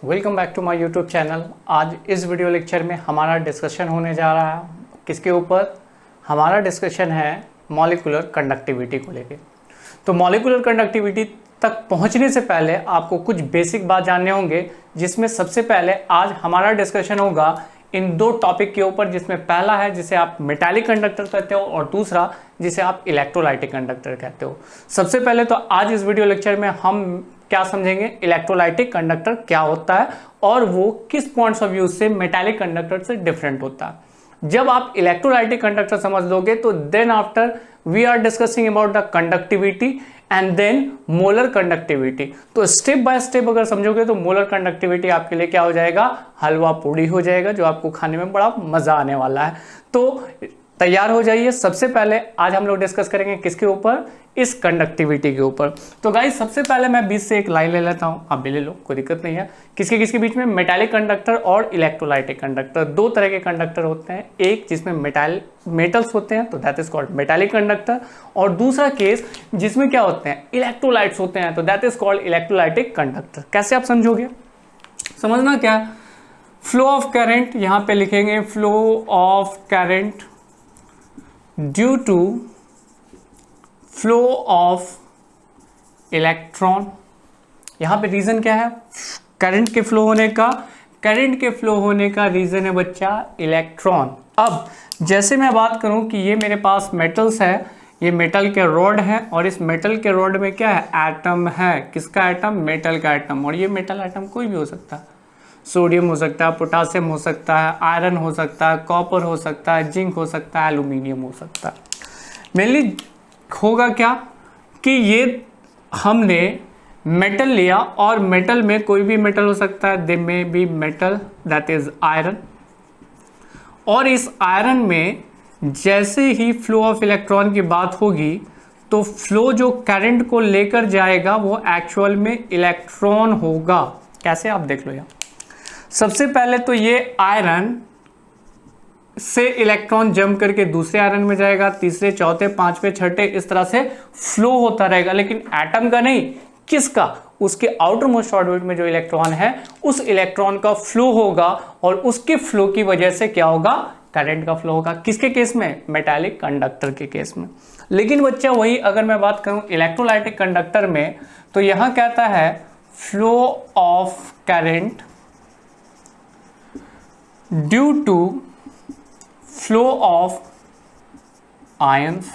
Welcome back to my YouTube channel. आज इस video lecture में हमारा डिस्कशन होने जा रहा है किसके ऊपर। हमारा डिस्कशन है मॉलिक्यूलर कंडक्टिविटी को लेके। तो मॉलिक्यूलर कंडक्टिविटी तक पहुंचने से पहले आपको कुछ बेसिक बात जानने होंगे, जिसमें सबसे पहले आज हमारा डिस्कशन होगा इन दो टॉपिक के ऊपर, जिसमें पहला है जिसे आप मेटालिक कंडक्टर कहते हो और दूसरा जिसे आप इलेक्ट्रोलाइटिक कंडक्टर कहते हो। सबसे पहले तो आज इस वीडियो लेक्चर में हम क्या समझेंगे, इलेक्ट्रोलाइटिक कंडक्टर क्या होता है और वो किस पॉइंट्स ऑफ व्यू से मेटालिक कंडक्टर से डिफरेंट होता है। जब आप इलेक्ट्रोलाइटिक कंडक्टर समझ लोगे तो then after we are discussing about the conductivity and then molar conductivity. तो स्टेप बाय स्टेप अगर समझोगे तो मोलर कंडक्टिविटी आपके लिए क्या हो जाएगा, हलवा पूड़ी हो जाएगा, जो आपको खाने में बड़ा मजा आने वाला है। तो तैयार हो जाइए। सबसे पहले आज हम लोग डिस्कस करेंगे किसके ऊपर, इस कंडक्टिविटी के ऊपर। तो गाइस सबसे पहले मैं बीच से एक लाइन ले लेता हूं, आप भी ले लो, कोई दिक्कत नहीं है। किसके किसके बीच में, मेटालिक कंडक्टर और इलेक्ट्रोलाइटिक कंडक्टर। दो तरह के कंडक्टर होते हैं, एक जिसमें मेटल्स होते हैं तो that is called metallic conductor, और दूसरा केस जिसमें क्या होते हैं, इलेक्ट्रोलाइट्स होते हैं तो that is called electrolytic conductor. कैसे आप समझोगे, समझना क्या, फ्लो ऑफ करंट यहां पे लिखेंगे, flow of current due to flow of electron. यहां पे रीजन क्या है, करंट के फ्लो होने का। करंट के फ्लो होने का रीजन है बच्चा इलेक्ट्रॉन। अब जैसे मैं बात करूं कि ये मेरे पास मेटल्स है, ये मेटल के रॉड है और इस मेटल के रॉड में क्या है, एटम है। किसका एटम, मेटल का एटम। और ये मेटल एटम कोई भी हो सकता है, सोडियम हो सकता है, पोटासियम हो सकता है, आयरन हो सकता है, कॉपर हो सकता है, जिंक हो सकता है, एल्यूमिनियम हो सकता है। मेनली होगा क्या कि ये हमने मेटल लिया और मेटल में कोई भी मेटल हो सकता है, they may be metal that is iron. और इस आयरन में जैसे ही फ्लो ऑफ इलेक्ट्रॉन की बात होगी तो फ्लो जो करंट को लेकर जाएगा वो एक्चुअल में इलेक्ट्रॉन होगा। कैसे, आप देख लो यहाँ। सबसे पहले तो ये आयरन से इलेक्ट्रॉन जंप करके दूसरे आयरन में जाएगा, तीसरे, चौथे, पांचवें, छठे, इस तरह से फ्लो होता रहेगा। लेकिन एटम का नहीं, किसका, उसके आउटर मोस्ट ऑर्बिट में जो इलेक्ट्रॉन है उस इलेक्ट्रॉन का फ्लो होगा और उसके फ्लो की वजह से क्या होगा, करंट का फ्लो होगा। किसके केस में, मेटालिक कंडक्टर के केस में। लेकिन बच्चा वही अगर मैं बात करूं इलेक्ट्रोलाइटिक कंडक्टर में, तो यहां कहता है flow of current due to flow of ions.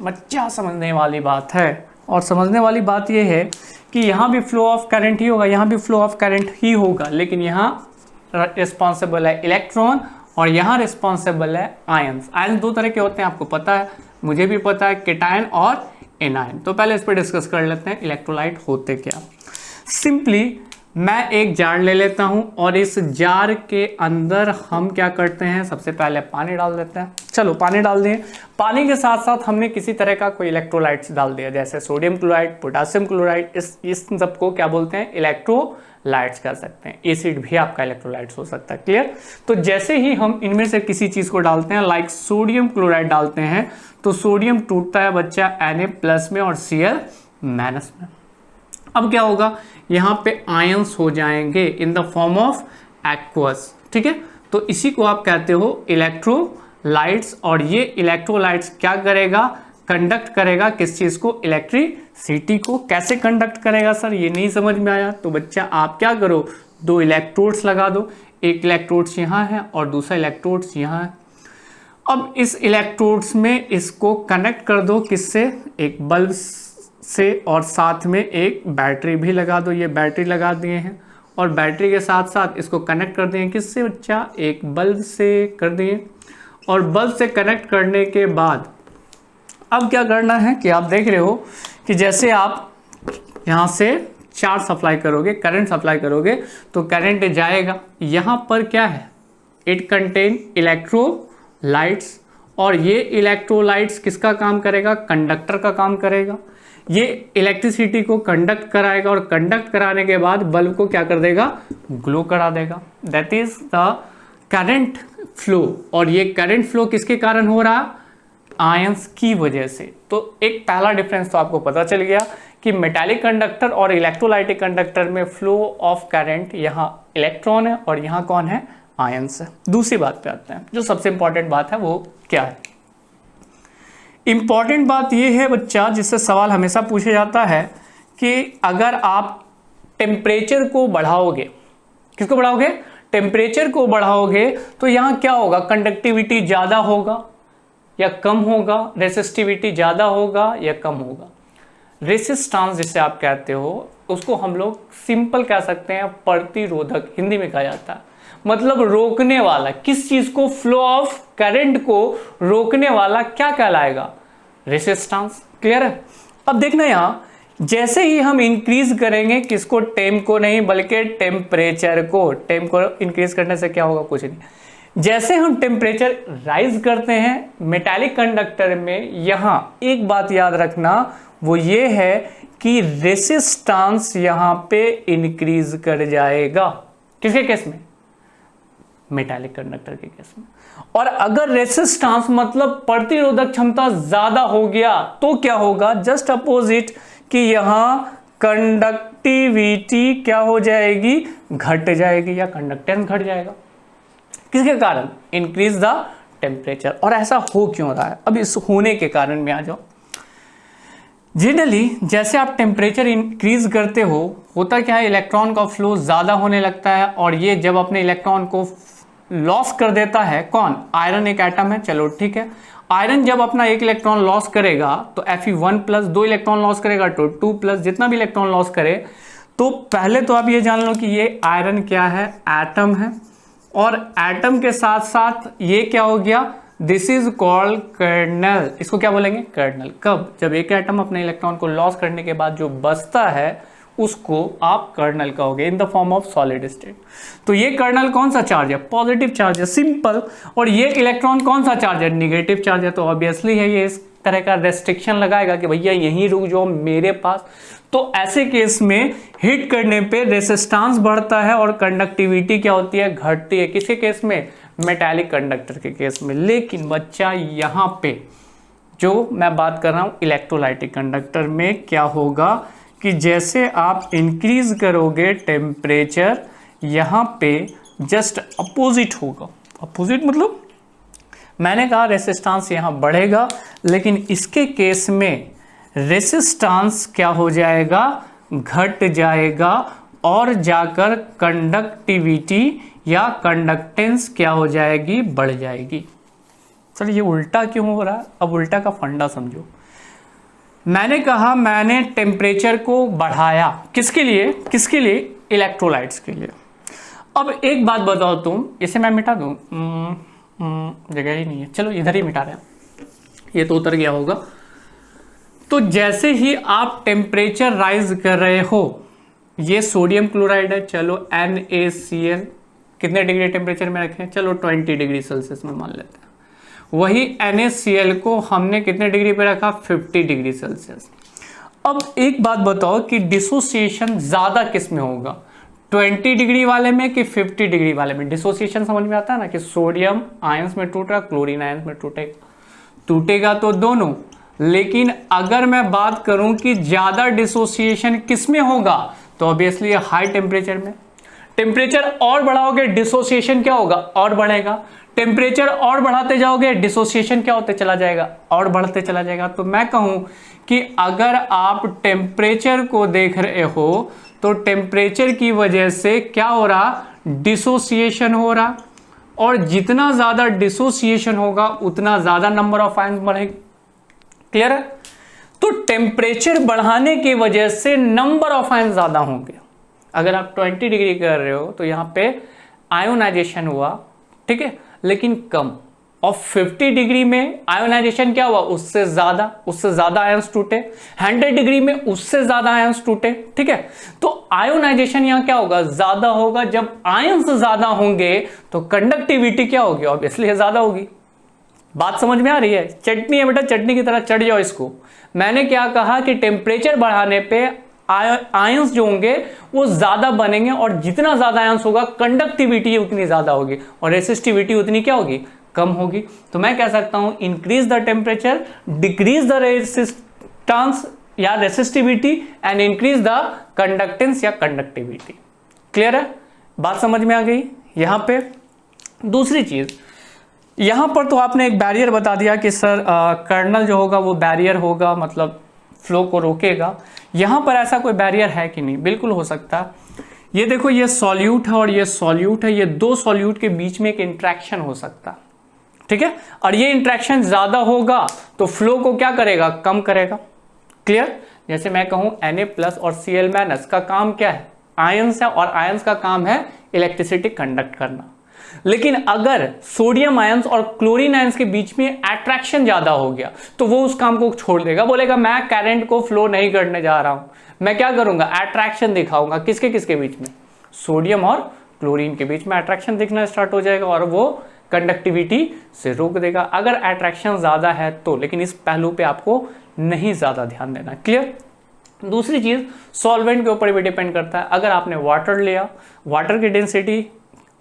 बच्चा समझने वाली बात है, और समझने वाली बात यह है कि यहां भी फ्लो ऑफ करंट ही होगा, यहां भी फ्लो ऑफ करंट ही होगा, लेकिन यहां रिस्पॉन्सिबल है इलेक्ट्रॉन और यहां रिस्पॉन्सिबल है आयंस। आयंस दो तरह के होते हैं, आपको पता है, मुझे भी पता है, केटायन और एनायन। तो पहले इस पर डिस्कस कर लेते हैं इलेक्ट्रोलाइट होते क्या। सिंपली मैं एक जार ले लेता हूं और इस जार के अंदर हम क्या करते हैं, सबसे पहले पानी डाल देते हैं। चलो पानी डाल दिए, पानी के साथ साथ हमने किसी तरह का कोई इलेक्ट्रोलाइट्स डाल दिया, जैसे सोडियम क्लोराइड, पोटासियम क्लोराइड। इस सबको क्या बोलते हैं, इलेक्ट्रोलाइट्स कह सकते हैं। एसिड भी आपका इलेक्ट्रोलाइट्स हो सकता है, क्लियर। तो जैसे ही हम इनमें से किसी चीज को डालते हैं, लाइक सोडियम क्लोराइड डालते हैं, तो सोडियम टूटता है बच्चा Na+ में और Cl- में। अब क्या होगा, यहां पे आयंस हो जाएंगे in the form of aqueous, ठीक है। तो इसी को आप कहते हो इलेक्ट्रोलाइट्स। और ये इलेक्ट्रोलाइट्स क्या करेगा, कंडक्ट करेगा किस चीज को, इलेक्ट्रिसिटी को। कैसे कंडक्ट करेगा सर, ये नहीं समझ में आया, तो बच्चा आप क्या करो, दो इलेक्ट्रोड्स लगा दो, एक इलेक्ट्रोड्स यहां है और दूसरा इलेक्ट्रोड्स यहां है। अब इस इलेक्ट्रोड्स में इसको कनेक्ट कर दो किससे, एक बल्ब से, और साथ में एक बैटरी भी लगा दो। ये बैटरी लगा दिए हैं और बैटरी के साथ साथ इसको कनेक्ट कर दिए किससे बच्चा, एक बल्ब से कर दिए। और बल्ब से कनेक्ट करने के बाद अब क्या करना है कि आप देख रहे हो कि जैसे आप यहाँ से चार्ज सप्लाई करोगे, करंट सप्लाई करोगे, तो करंट जाएगा। यहाँ पर क्या है, इट कंटेन इलेक्ट्रोलाइट्स, और ये इलेक्ट्रोलाइट्स किसका काम करेगा, कंडक्टर का काम करेगा। ये इलेक्ट्रिसिटी को कंडक्ट कराएगा और कंडक्ट कराने के बाद बल्ब को क्या कर देगा, ग्लो करा देगा। That is the current flow. और ये करंट फ्लो किसके कारण हो रहा, आयंस की वजह से। तो एक पहला डिफरेंस तो आपको पता चल गया कि मेटालिक कंडक्टर और इलेक्ट्रोलाइटिक कंडक्टर में फ्लो ऑफ करंट, यहाँ इलेक्ट्रॉन है और यहाँ कौन है, आयंस है। दूसरी बात पे आते हैं, जो सबसे इंपॉर्टेंट बात है वो क्या है। इंपॉर्टेंट बात ये है बच्चा, जिससे सवाल हमेशा पूछा जाता है कि अगर आप टेम्परेचर को बढ़ाओगे, किसको बढ़ाओगे, टेम्परेचर को बढ़ाओगे, तो यहाँ क्या होगा, कंडक्टिविटी ज़्यादा होगा या कम होगा, रेसिस्टिविटी ज़्यादा होगा या कम होगा। रेसिस्टेंस जिसे आप कहते हो उसको हम लोग सिंपल कह सकते हैं प्रतिरोधक, हिंदी में कहा जाता है, मतलब रोकने वाला। किस चीज़ को, फ्लो ऑफ करंट को रोकने वाला क्या कहलाएगा, रेसिस्टेंस। क्लियर है। अब देखना यहाँ, जैसे ही हम इंक्रीज करेंगे किसको, टेम्प को नहीं बल्कि टेम्परेचर को। टेम्प को इंक्रीज करने से क्या होगा, कुछ नहीं। जैसे हम टेम्परेचर राइज करते हैं मेटालिक कंडक्टर में, यहां एक बात याद रखना, वो ये है कि रेसिस्टेंस यहां पे इंक्रीज कर जाएगा। किसके केस में, मेटालिक कंडक्टर के केस में। और अगर रेसिस्टेंस मतलब प्रतिरोधक क्षमता ज्यादा हो गया तो क्या होगा, जस्ट अपोजिट, कि यहां कंडक्टिविटी क्या हो जाएगी, घट जाएगी या कंडक्टेंस घट जाएगा। किसके कारण, इंक्रीज द टेम्परेचर। और ऐसा हो क्यों रहा है, अब इस होने के कारण में आ जाओ। जनरली जैसे आप टेम्परेचर इंक्रीज करते हो, होता क्या है, इलेक्ट्रॉन का फ्लो ज़्यादा होने लगता है और ये जब अपने इलेक्ट्रॉन को लॉस कर देता है, कौन, आयरन एक एटम है, चलो ठीक है, आयरन जब अपना एक इलेक्ट्रॉन लॉस करेगा तो Fe1+, 2 इलेक्ट्रॉन लॉस करेगा तो 2+, जितना भी इलेक्ट्रॉन लॉस करे, तो पहले तो आप ये जान लो कि ये आयरन क्या है, एटम है, और एटम के साथ साथ ये क्या हो गया, दिस इज कॉल्ड कर्नल। इसको क्या बोलेंगे, कर्नल। कब, जब एक एटम अपने इलेक्ट्रॉन को लॉस करने के बाद जो बचता है उसको आप कर्नल कहोगे, in the form of solid state. तो ये कर्नल कौन सा चार्ज है, पॉजिटिव चार्ज है, सिंपल। और ये इलेक्ट्रॉन कौन सा चार्ज है, निगेटिव चार्ज है। तो ऑब्वियसली है ये इस तरह का रेस्ट्रिक्शन लगाएगा कि भैया यहीं रुक जाओ मेरे पास। तो ऐसे केस में हिट करने पे रेसिस्टेंस बढ़ता है और कंडक्टिविटी क्या होती है, घटती है। किसके केस में, मेटालिक कंडक्टर के केस में। लेकिन बच्चा यहाँ पे जो मैं बात कर रहा हूँ इलेक्ट्रोलाइटिक कंडक्टर में क्या होगा कि जैसे आप इंक्रीज करोगे टेम्परेचर, यहाँ पे जस्ट अपोजिट होगा। अपोजिट मतलब मैंने कहा रेसिस्टेंस यहाँ बढ़ेगा, लेकिन इसके केस में रेसिस्टेंस क्या हो जाएगा, घट जाएगा और जाकर कंडक्टिविटी या कंडक्टेंस क्या हो जाएगी, बढ़ जाएगी। चलो ये उल्टा क्यों हो रहा है, अब उल्टा का फंडा समझो। मैंने कहा मैंने टेम्परेचर को बढ़ाया, किसके लिए, किसके लिए, इलेक्ट्रोलाइट्स के लिए। अब एक बात बताओ तुम, इसे मैं मिटा दूं, जगह ही नहीं है, चलो इधर ही मिटा रहे हैं, ये तो उतर गया होगा। तो जैसे ही आप टेम्परेचर राइज कर रहे हो, ये सोडियम क्लोराइड है, चलो NaCl कितने डिग्री टेम्परेचर में रखें, चलो 20 डिग्री सेल्सियस में मान लेते हैं। वही NaCl को हमने कितने डिग्री पे रखा, 50 डिग्री सेल्सियस। अब एक बात बताओ कि डिसोसिएशन ज्यादा किस में होगा, 20 डिग्री वाले में कि 50 डिग्री वाले में। डिसोसिएशन समझ में आता है ना, कि सोडियम आयंस में टूट रहा, क्लोरीन आयंस में टूटेगा तो दोनों। लेकिन अगर मैं बात करूं कि ज्यादा डिसोसिएशन किस में होगा, तो ऑब्वियसली हाई टेम्परेचर में। टेम्परेचर और बढ़ाओगे डिसोसिएशन क्या होगा, और बढ़ेगा। टेम्परेचर और बढ़ाते जाओगे डिसोसिएशन क्या होते चला जाएगा, और बढ़ते चला जाएगा। तो मैं कहूं कि अगर आप टेम्परेचर को देख रहे हो तो टेम्परेचर की वजह से क्या हो रहा, डिसोसिएशन हो रहा, और जितना ज्यादा डिसोसिएशन होगा उतना ज्यादा नंबर ऑफ आयंस बढ़ेगा। क्लियर है। तो टेम्परेचर बढ़ाने की वजह से नंबर ऑफ आयंस ज्यादा होंगे। अगर आप 20 डिग्री कर रहे हो तो यहां पे आयोनाइजेशन हुआ, ठीक है, लेकिन कम। और 50 डिग्री में आयोनाइजेशन क्या हुआ, उससे ज्यादा आयंस टूटे। 100 डिग्री में उससे ज्यादा आयंस टूटे, ठीक है। तो आयोनाइजेशन यहां क्या होगा, ज्यादा होगा। जब आयंस ज्यादा होंगे तो कंडक्टिविटी क्या होगी, ऑब्वियसली ज्यादा होगी। बात समझ में आ रही है। चटनी है बेटा, चटनी की तरह चढ़ जाओ इसको। मैंने क्या कहा कि टेम्परेचर बढ़ाने पे आयंस जो होंगे वो ज्यादा बनेंगे, और जितना ज्यादा आयंस होगा कंडक्टिविटी उतनी ज्यादा होगी, और रेसिस्टिविटी उतनी क्या होगी, कम होगी। तो मैं कह सकता हूं increase the temperature decrease the resistance या resistivity and increase the conductance या कंडक्टिविटी। क्लियर है, बात समझ में आ गई। यहां पे दूसरी चीज, यहां पर तो आपने एक बैरियर बता दिया कि सर कर्नल जो होगा वो बैरियर होगा, मतलब फ्लो को रोकेगा। यहां पर ऐसा कोई बैरियर है कि नहीं? बिल्कुल हो सकता है। ये देखो, ये सॉल्यूट है और ये सॉल्यूट है, ये दो सॉल्यूट के बीच में एक इंट्रैक्शन हो सकता है, ठीक है। और ये इंट्रैक्शन ज्यादा होगा तो फ्लो को क्या करेगा? कम करेगा। क्लियर? जैसे मैं कहूं Na+ और Cl- का काम क्या है? आयंस है, और आयंस का काम है इलेक्ट्रिसिटी कंडक्ट करना। लेकिन अगर सोडियम आयंस और क्लोरीन आयंस के बीच में अट्रैक्शन ज्यादा हो गया तो वो उस काम को छोड़ देगा, बोलेगा मैं करंट को फ्लो नहीं करने जा रहा हूं, मैं क्या करूंगा? अट्रैक्शन दिखाऊंगा। किसके किसके बीच में? सोडियम और क्लोरीन के बीच में अट्रैक्शन दिखना स्टार्ट हो जाएगा और वो कंडक्टिविटी से रोक देगा अगर अट्रैक्शन ज्यादा है तो। लेकिन इस पहलू पे आपको नहीं ज्यादा ध्यान देना। क्लियर? दूसरी चीज, सॉल्वेंट के ऊपर भी डिपेंड करता है। अगर आपने वाटर लिया, वाटर की डेंसिटी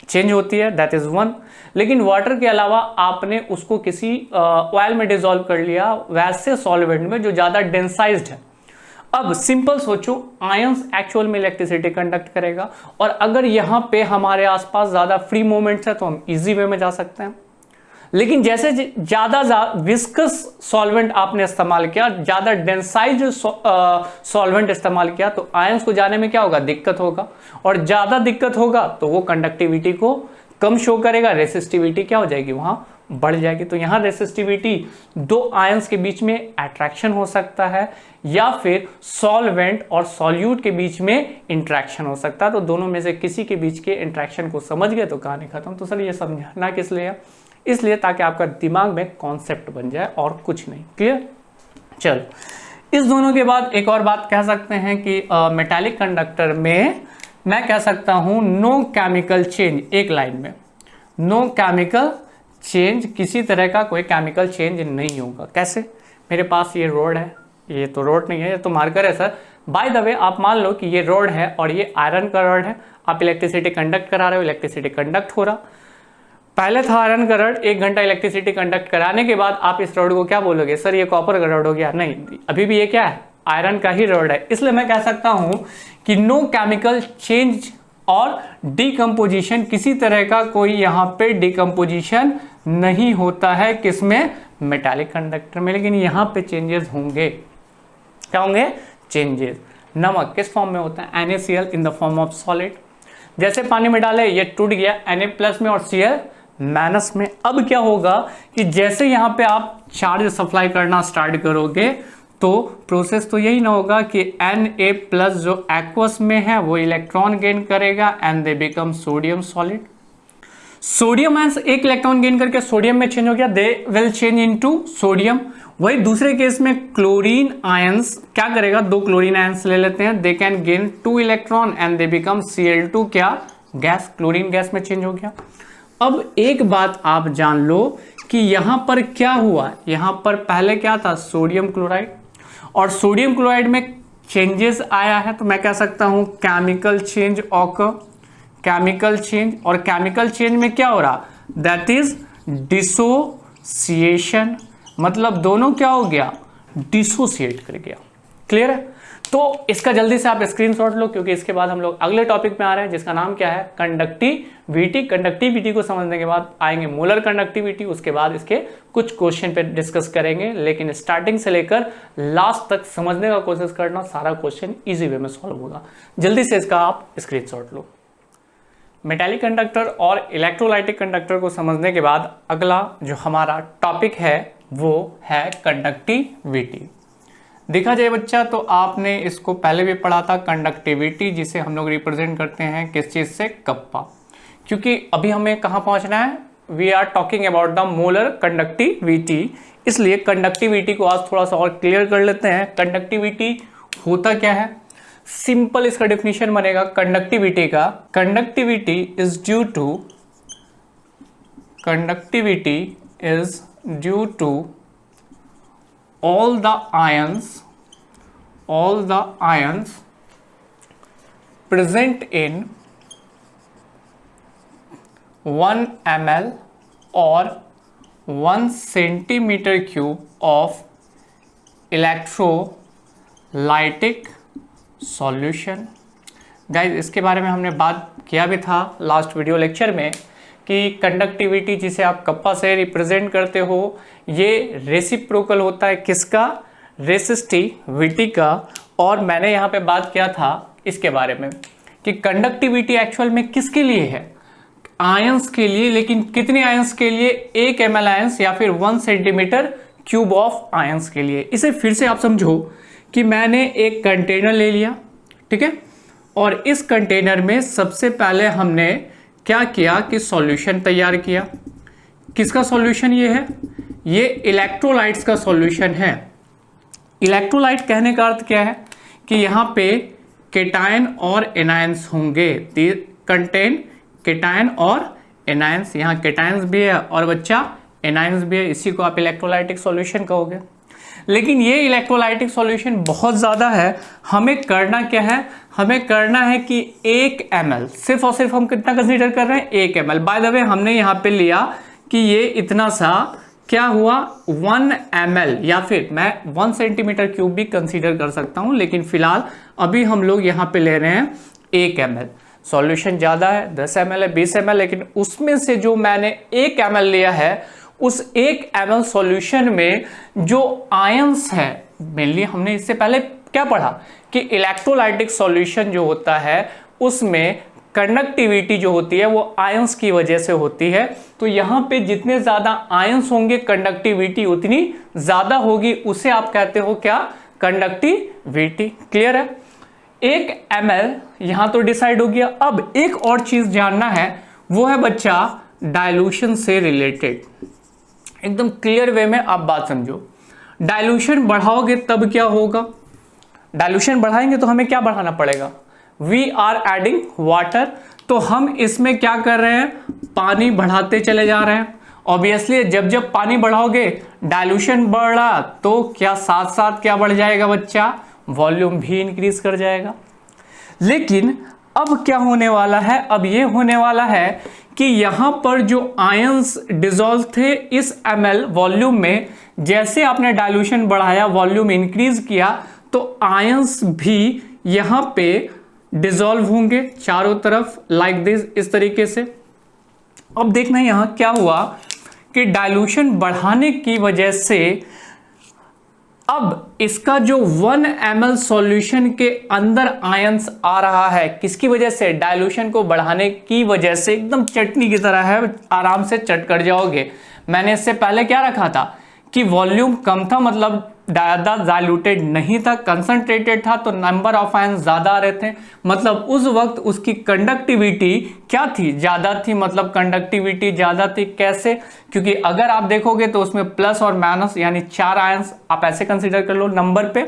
चेंज होती है, दैट इज वन। लेकिन वाटर के अलावा आपने उसको किसी ऑयल में डिसॉल्व कर लिया, वैसे सॉल्वेंट में जो ज्यादा डेंसाइज्ड है। अब सिंपल सोचो, आयंस एक्चुअल में इलेक्ट्रिसिटी कंडक्ट करेगा, और अगर यहां पे हमारे आसपास ज्यादा फ्री मूवमेंट्स है तो हम इजी वे में जा सकते हैं। लेकिन जैसे ज्यादा विस्कस सॉल्वेंट आपने इस्तेमाल किया, ज्यादा डेंसाइज्ड सॉल्वेंट इस्तेमाल किया, तो आयंस को जाने में क्या होगा? दिक्कत होगा। और ज्यादा दिक्कत होगा तो वो कंडक्टिविटी को कम शो करेगा, रेसिस्टिविटी क्या हो जाएगी? वहां बढ़ जाएगी। तो यहां रेसिस्टिविटी दो आयंस के बीच में अट्रैक्शन हो सकता है, या फिर सॉल्वेंट और सॉल्यूट के बीच में इंट्रैक्शन हो सकता है। तो दोनों में से किसी के बीच के इंट्रैक्शन को समझ गए तो कहानी खत्म। तो सर ये समझना किस लिए? इसलिए ताकि आपका दिमाग में कॉन्सेप्ट बन जाए और कुछ नहीं। क्लियर? चलो, इस दोनों के बाद एक और बात कह सकते हैं कि मेटालिक कंडक्टर में मैं कह सकता हूं नो केमिकल चेंज। एक लाइन में नो केमिकल चेंज, किसी तरह का कोई केमिकल चेंज नहीं होगा। कैसे? मेरे पास ये रोड है, ये तो रोड नहीं है, ये तो मार्कर है सर। बाय द वे आप मान लो कि ये रोड है और ये आयरन का रोड है, आप इलेक्ट्रिसिटी कंडक्ट करा रहे हो, इलेक्ट्रिसिटी कंडक्ट हो रहा। पहले था आयरन का रॉड, 1 घंटा इलेक्ट्रिसिटी कंडक्ट कराने के बाद आप इस रॉड को क्या बोलोगे? सर ये कॉपर का रॉड हो गया। नहीं, अभी भी ये क्या है? आयरन का ही रॉड है। इसलिए मैं कह सकता हूं कि नो केमिकल चेंज और डिकम्पोजिशन, किसी तरह का कोई यहां पे डिकम्पोजिशन नहीं होता है। किसमें? मेटालिक कंडक्टर में। लेकिन यहां पे चेंजेस होंगे। क्या होंगे? चेंजेस। नमक किस फॉर्म में होता है? NaCl in the form of solid. जैसे पानी में डाले, ये टूट गया Na+ में और Cl- में। अब क्या होगा कि जैसे यहां पे आप चार्ज सप्लाई करना स्टार्ट करोगे तो प्रोसेस तो यही ना होगा कि Na+ जो एक्वस में है वो इलेक्ट्रॉन गेन करेगा and they become sodium solid. Sodium ions एक इलेक्ट्रॉन गेन करके सोडियम में चेंज हो गया, they will change into sodium. वही दूसरे केस में क्लोरीन आयंस क्या करेगा? 2 क्लोरीन आयंस ले लेते हैं, they can gain 2 electron and they become Cl2 क्या? गैस। क्लोरीन गैस में चेंज हो गया। अब एक बात आप जान लो कि यहां पर क्या हुआ। यहां पर पहले क्या था? सोडियम क्लोराइड, और सोडियम क्लोराइड में चेंजेस आया है, तो मैं कह सकता हूं chemical change occur. Chemical change, और केमिकल चेंज में क्या हो रहा? That is dissociation. मतलब दोनों क्या हो गया? डिसोसिएट कर गया। क्लियर है? तो इसका जल्दी से आप स्क्रीनशॉट लो, क्योंकि इसके बाद हम लोग अगले टॉपिक में आ रहे हैं जिसका नाम क्या है? कंडक्टिविटी। कंडक्टिविटी को समझने के बाद आएंगे मोलर कंडक्टिविटी, उसके बाद इसके कुछ क्वेश्चन पे डिस्कस करेंगे। लेकिन स्टार्टिंग से लेकर लास्ट तक समझने का कोशिश करना, सारा क्वेश्चन इजी वे में सॉल्व होगा। जल्दी से इसका आप स्क्रीनशॉट लो। मेटालिक कंडक्टर और इलेक्ट्रोलाइटिक कंडक्टर को समझने के बाद अगला जो हमारा टॉपिक है वो है कंडक्टिविटी। देखा जाए बच्चा तो आपने इसको पहले भी पढ़ा था, कंडक्टिविटी जिसे हम लोग रिप्रेजेंट करते हैं किस चीज से? कप्पा। क्योंकि अभी हमें कहां पहुंचना है? We are talking about the molar conductivity, इसलिए कंडक्टिविटी को आज थोड़ा सा और क्लियर कर लेते हैं। कंडक्टिविटी होता क्या है? सिंपल इसका डेफिनेशन बनेगा कंडक्टिविटी का। Conductivity is due to all the ions present in 1 ml or 1 centimeter cube of electrolyte electrolytic solution. Guys इसके बारे में हमने बात किया भी था लास्ट वीडियो लेक्चर में कि कंडक्टिविटी जिसे आप कप्पा से रिप्रेजेंट करते हो ये रेसिप्रोकल होता है किसका, रेसिस्टिविटी का। और मैंने यहाँ पे बात किया था इसके बारे में कि कंडक्टिविटी एक्चुअल में किसके लिए है, आयंस के लिए। लेकिन कितने आयंस के लिए, 1 ml आयंस या फिर 1 सेंटीमीटर क्यूब ऑफ आयंस के लिए। इसे फिर से आप समझो कि मैंने एक कंटेनर ले लिया, ठीक है, और इस कंटेनर में सबसे पहले हमने क्या किया कि सॉल्यूशन तैयार किया। किसका सॉल्यूशन ये है, ये इलेक्ट्रोलाइट्स का सॉल्यूशन है। इलेक्ट्रोलाइट कहने का अर्थ क्या है कि यहाँ पे केटायन और एनायंस होंगे, कंटेन केटायन और एनायंस। यहाँ केटायंस भी है और बच्चा एनायंस भी है, इसी को आप इलेक्ट्रोलाइटिक सॉल्यूशन कहोगे। लेकिन ये इलेक्ट्रोलाइटिक सॉल्यूशन बहुत ज़्यादा है, हमें करना क्या है, हमें करना है कि 1 ml, सिर्फ और सिर्फ हम कितना कंसीडर कर रहे हैं, 1 ml। बाय द वे हमने यहाँ पे लिया कि ये इतना सा क्या हुआ, 1 ml, या फिर मैं 1 सेंटीमीटर क्यूब भी कंसीडर कर सकता हूँ, लेकिन फिलहाल अभी हम लोग यहाँ पे ले रहे हैं 1 ml। सॉल्यूशन ज़्यादा है, 10 ml है, 20 ml, लेकिन उसमें से जो मैंने 1 ml लिया है उस 1 ml सॉल्यूशन में जो आयंस है, मेनली हमने इससे पहले क्या पढ़ा कि इलेक्ट्रोलाइटिक सॉल्यूशन जो होता है उसमें कंडक्टिविटी जो होती है वो आयंस की वजह से होती है। तो यहाँ पे जितने ज़्यादा आयंस होंगे कंडक्टिविटी उतनी ज़्यादा होगी, उसे आप कहते हो क्या, कंडक्टिविटी। क्लियर है, 1 ml यहाँ तो डिसाइड हो गया। अब एक और चीज़ जानना है, वो है बच्चा डाइल्यूशन से रिलेटेड। एकदम क्लियर वे में आप बात समझो। डाइल्यूशन बढ़ाओगे तब क्या होगा, डाइल्यूशन बढ़ाएंगे तो हमें क्या बढ़ाना पड़ेगा, वी आर एडिंग वाटर। तो हम इसमें क्या कर रहे हैं, पानी बढ़ाते चले जा रहे हैं। ऑब्वियसली जब जब पानी बढ़ाओगे, डाइल्यूशन बढ़ा तो क्या साथ साथ क्या बढ़ जाएगा बच्चा, वॉल्यूम भी इंक्रीज कर जाएगा। लेकिन अब क्या होने वाला है, अब ये होने वाला है कि यहां पर जो आयंस डिसॉल्व थे इस ml वॉल्यूम में, जैसे आपने डाइल्यूशन बढ़ाया, वॉल्यूम इंक्रीज किया, तो आयंस भी यहां पे डिसॉल्व होंगे चारों तरफ, लाइक दिस, इस तरीके से। अब देखना यहां क्या हुआ कि डाइल्यूशन बढ़ाने की वजह से अब इसका जो 1 ml सॉल्यूशन के अंदर आयंस आ रहा है, किसकी वजह से, डाइल्यूशन को बढ़ाने की वजह से। एकदम चटनी की तरह है, आराम से चट कर जाओगे। मैंने इससे पहले क्या रखा था कि वॉल्यूम कम था, मतलब ज़्यादा डाइल्यूटेड नहीं था, कंसंट्रेटेड था, तो नंबर ऑफ आयंस ज़्यादा आ रहे थे, मतलब उस वक्त उसकी कंडक्टिविटी क्या थी, ज़्यादा थी। मतलब कंडक्टिविटी ज़्यादा थी कैसे, क्योंकि अगर आप देखोगे तो उसमें प्लस और माइनस यानी 4 आयंस, आप ऐसे कंसीडर कर लो नंबर पे,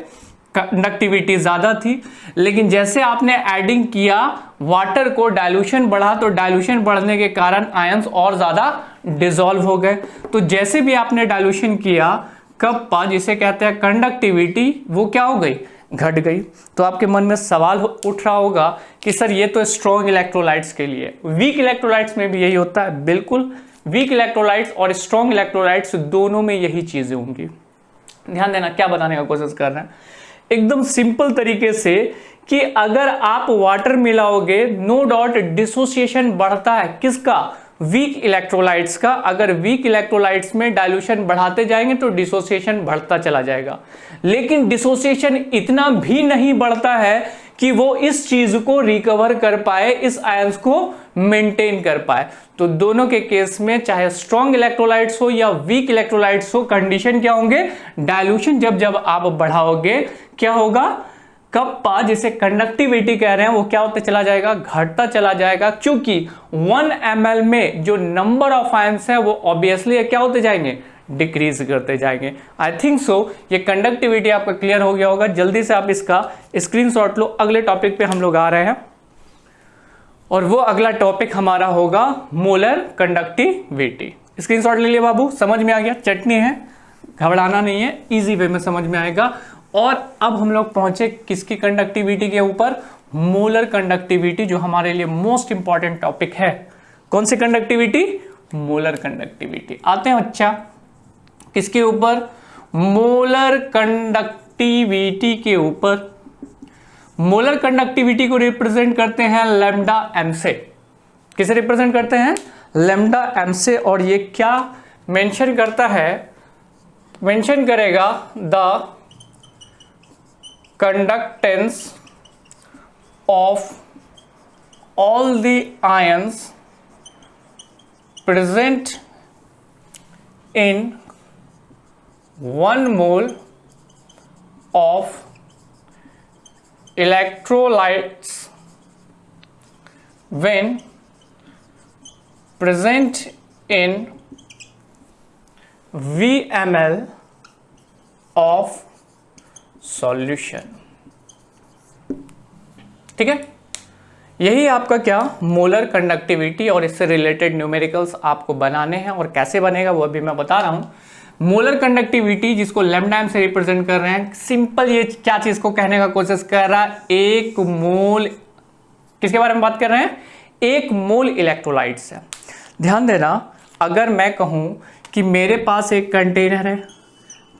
कंडक्टिविटी ज़्यादा थी। लेकिन जैसे आपने एडिंग किया वाटर को, डाइल्यूशन बढ़ा, तो डाइल्यूशन बढ़ने के कारण आयंस और ज़्यादा डिसॉल्व हो गए। तो जैसे भी आपने डाइल्यूशन किया, कप्पा जिसे कहते हैं कंडक्टिविटी, वो क्या हो गई, घट गई। तो आपके मन में सवाल उठ रहा होगा कि सर ये तो स्ट्रॉन्ग इलेक्ट्रोलाइट्स के लिए, वीक इलेक्ट्रोलाइट्स में भी यही होता है। बिल्कुल, वीक इलेक्ट्रोलाइट्स और स्ट्रॉन्ग इलेक्ट्रोलाइट्स दोनों में यही चीजें होंगी। ध्यान देना, क्या बताने का कोशिश कर रहे हैं, एकदम सिंपल तरीके से कि अगर आप वाटर मिलाओगे, नो डाउट डिसोसिएशन बढ़ता है, किसका, वीक इलेक्ट्रोलाइट्स का। अगर वीक इलेक्ट्रोलाइट्स में डाइल्यूशन बढ़ाते जाएंगे तो डिसोसिएशन बढ़ता चला जाएगा। लेकिन डिसोसिएशन इतना भी नहीं बढ़ता है कि वो इस चीज को रिकवर कर पाए, इस आयंस को मेंटेन कर पाए। तो दोनों के केस में चाहे स्ट्रॉन्ग इलेक्ट्रोलाइट्स हो या वीक इलेक्ट्रोलाइट्स हो, कंडीशन क्या होंगे, डाइल्यूशन जब जब आप बढ़ाओगे क्या होगा, कप्पा जिसे कंडक्टिविटी कह रहे हैं वो क्या होता चला जाएगा, घटता चला जाएगा। क्योंकि 1 ml में जो नंबर ऑफ आयंस है वो ऑब्वियसली क्या होते जाएंगे, डिक्रीज करते जाएंगे। आई थिंक सो ये कंडक्टिविटी आपका क्लियर हो गया होगा। जल्दी से आप इसका स्क्रीनशॉट लो। अगले टॉपिक पे हम लोग आ रहे हैं और वो अगला टॉपिक हमारा होगा मोलर कंडक्टिविटी। स्क्रीनशॉट ले लिया बाबू, समझ में आ गया, चटनी है, घबराना नहीं है, इजी वे में समझ में आएगा। और अब हम लोग पहुंचे किसकी कंडक्टिविटी के ऊपर, मोलर कंडक्टिविटी, जो हमारे लिए मोस्ट इंपॉर्टेंट टॉपिक है। कौन सी कंडक्टिविटी, मोलर कंडक्टिविटी। आते हैं बच्चा किसके ऊपर, मोलर कंडक्टिविटी कंडक्टिविटी के ऊपर। मोलर कंडक्टिविटी को रिप्रेजेंट करते हैं लैम्डा एम से। किसे रिप्रेजेंट करते हैं? लैम्डा एम से। और ये क्या मेंशन करता है? मेंशन करेगा the conductance of all the ions present in 1 mole of electrolytes when present in VmL of solution। ठीक है, यही आपका क्या मोलर कंडक्टिविटी और इससे रिलेटेड न्यूमेरिकल्स आपको बनाने हैं। और कैसे बनेगा वो अभी मैं बता रहा हूं। मोलर कंडक्टिविटी जिसको लैम्डा एम से रिप्रेजेंट कर रहे हैं, सिंपल ये क्या चीज को कहने का कोशिश कर रहा है? 1 मोल, किसके बारे में बात कर रहे हैं? 1 मोल इलेक्ट्रोलाइट से। ध्यान देना, अगर मैं कहूं कि मेरे पास एक कंटेनर है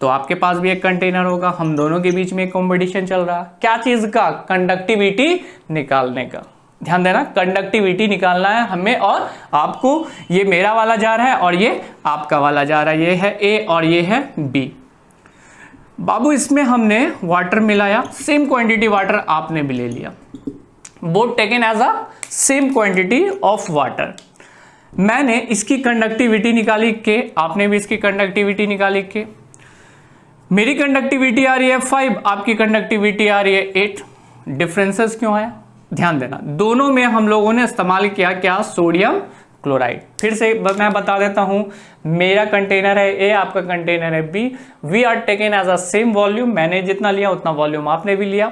तो आपके पास भी एक कंटेनर होगा, हम दोनों के बीच में एक कॉम्पिटिशन चल रहा है। क्या चीज का? कंडक्टिविटी निकालने का। ध्यान देना, कंडक्टिविटी निकालना है हमें और आपको। ये मेरा वाला जा रहा है और ये आपका वाला जा रहा है। ये है ए और ये है बी। बाबू इसमें हमने वाटर मिलाया, सेम क्वांटिटी वाटर आपने भी ले लिया, both taken as a same quantity of water. मैंने इसकी कंडक्टिविटी निकाली के, आपने भी इसकी कंडक्टिविटी निकाली के। मेरी कंडक्टिविटी आ रही है 5, आपकी कंडक्टिविटी आ रही है 8। डिफरेंसेस क्यों है? ध्यान देना, दोनों में हम लोगों ने इस्तेमाल किया क्या? Sodium chloride. फिर से मैं बता देता हूं, मेरा कंटेनर है ए, आपका कंटेनर है B. We are taken as a same volume. मैंने जितना लिया उतना वॉल्यूम आपने भी लिया।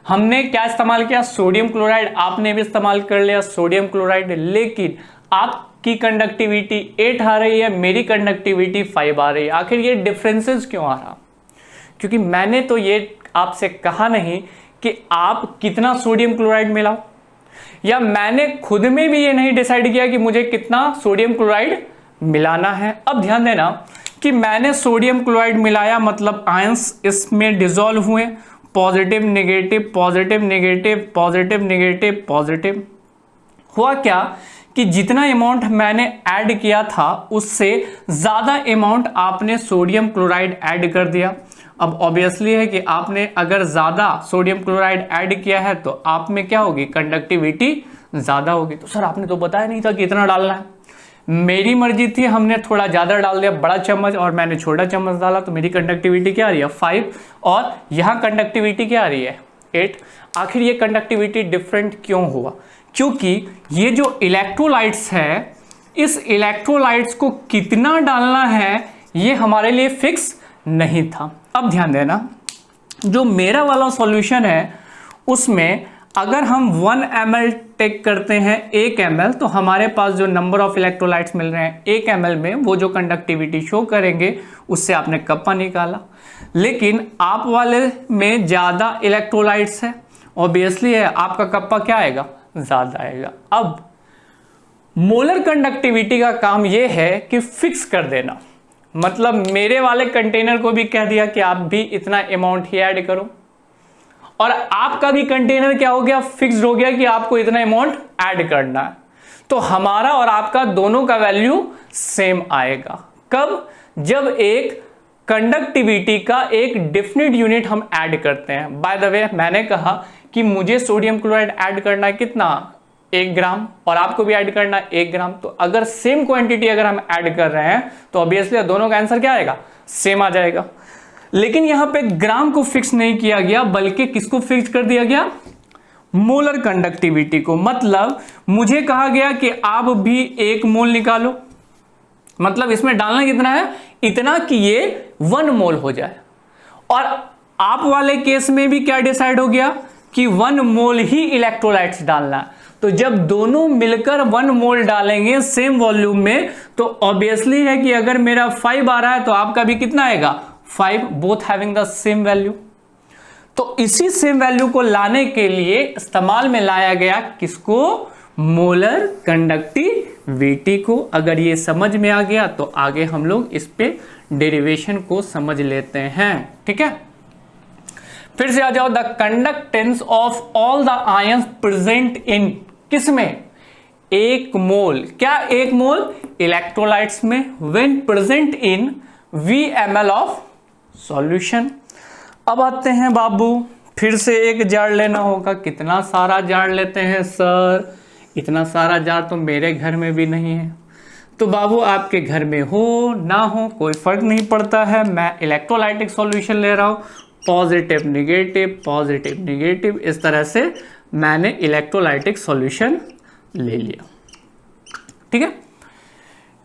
हमने क्या इस्तेमाल किया? Sodium chloride. आपने भी इस्तेमाल कर लिया सोडियम क्लोराइड। लेकिन आपकी कंडक्टिविटी 8 आ रही है, मेरी कंडक्टिविटी 5 आ रही है। आखिर ये डिफरेंसेस क्यों आ रहा? क्योंकि मैंने तो ये आपसे कहा नहीं कि आप कितना सोडियम क्लोराइड मिलाओ, या मैंने खुद में भी ये नहीं डिसाइड किया कि मुझे कितना सोडियम क्लोराइड मिलाना है। अब ध्यान देना कि मैंने सोडियम क्लोराइड मिलाया, मतलब आयंस इसमें डिसॉल्व हुए, positive negative positive negative positive negative positive. हुआ क्या कि जितना अमाउंट मैंने ऐड किया था उससे ज़्यादा अमाउंट आपने सोडियम क्लोराइड ऐड कर दिया। अब ऑब्वियसली है कि आपने अगर ज़्यादा सोडियम क्लोराइड ऐड किया है तो आप में क्या होगी? कंडक्टिविटी ज़्यादा होगी। तो सर आपने तो बताया नहीं था कि इतना डालना है। मेरी मर्जी थी, हमने थोड़ा ज़्यादा डाल दिया, बड़ा चम्मच, और मैंने छोटा चम्मच डाला, तो मेरी कंडक्टिविटी क्या आ रही है? 5। और यहाँ कंडक्टिविटी क्या आ रही है? 8। आखिर ये कंडक्टिविटी डिफरेंट क्यों हुआ? क्योंकि ये जो इलेक्ट्रोलाइट्स है, इस इलेक्ट्रोलाइट्स को कितना डालना है ये हमारे लिए फिक्स नहीं था। अब ध्यान देना, जो मेरा वाला सॉल्यूशन है उसमें अगर हम 1 ml टेक करते हैं 1 ml, तो हमारे पास जो नंबर ऑफ इलेक्ट्रोलाइट्स मिल रहे हैं 1 ml में, वो जो कंडक्टिविटी शो करेंगे उससे आपने कप्पा निकाला। लेकिन आप वाले में ज़्यादा इलेक्ट्रोलाइट्स है, ऑब्वियसली है आपका कप्पा क्या आएगा? ज़्यादा आएगा। अब मोलर कंडक्टिविटी का काम यह है कि फिक्स कर देना, मतलब मेरे वाले कंटेनर को भी कह दिया कि आप भी इतना अमाउंट ही ऐड करो, और आपका भी कंटेनर क्या हो गया? फिक्स्ड हो गया कि आपको इतना अमाउंट ऐड करना है। तो हमारा और आपका दोनों का वैल्यू सेम आएगा। कब? जब एक कंडक्टिविटी का एक डेफिनेट यूनिट हम ऐड करते हैं। बाय द वे मैंने कहा कि मुझे सोडियम क्लोराइड ऐड करना है कितना? 1 ग्राम, और आपको भी ऐड करना है 1 ग्राम। तो अगर सेम क्वांटिटी अगर हम ऐड कर रहे हैं तो ऑब्वियसली दोनों का आंसर क्या आएगा? सेम आ जाएगा। लेकिन यहां पे ग्राम को फिक्स नहीं किया गया, बल्कि किसको फिक्स कर दिया गया? मोलर कंडक्टिविटी को। मतलब मुझे कहा गया कि आप भी 1 मोल निकालो, मतलब इसमें डालना कितना है? इतना कि ये 1 मोल हो जाए। और आप वाले केस में भी क्या डिसाइड हो गया कि 1 मोल ही इलेक्ट्रोलाइट्स डालना है। तो जब दोनों मिलकर 1 मोल डालेंगे सेम वॉल्यूम में, तो ऑब्वियसली है कि अगर मेरा 5 आ रहा है तो आपका भी कितना आएगा? 5, both having the same value. तो इसी सेम वैल्यू को लाने के लिए इस्तेमाल में लाया गया किसको? मोलर कंडक्टिविटी को। अगर ये समझ में आ गया तो आगे हम लोग इस पे डेरिवेशन को समझ लेते हैं। ठीक है, फिर से आ जाओ, the conductance of all the ions present in, किसमें, 1 मोल, क्या 1 मोल, इलेक्ट्रोलाइट्स में, when present in VmL of solution. अब आते हैं बाबू, फिर से एक जार लेना होगा। कितना सारा जार लेते हैं सर, इतना सारा जार तो मेरे घर में भी नहीं है। तो बाबू आपके घर में हो ना हो कोई फर्क नहीं पड़ता है, मैं इलेक्ट्रोलाइटिक सॉल्यूशन ले रहा हूँ, पॉजिटिव नेगेटिव पॉजिटिव नेगेटिव, इस तरह से मैंने इलेक्ट्रोलाइटिक सॉल्यूशन ले लिया। ठीक है,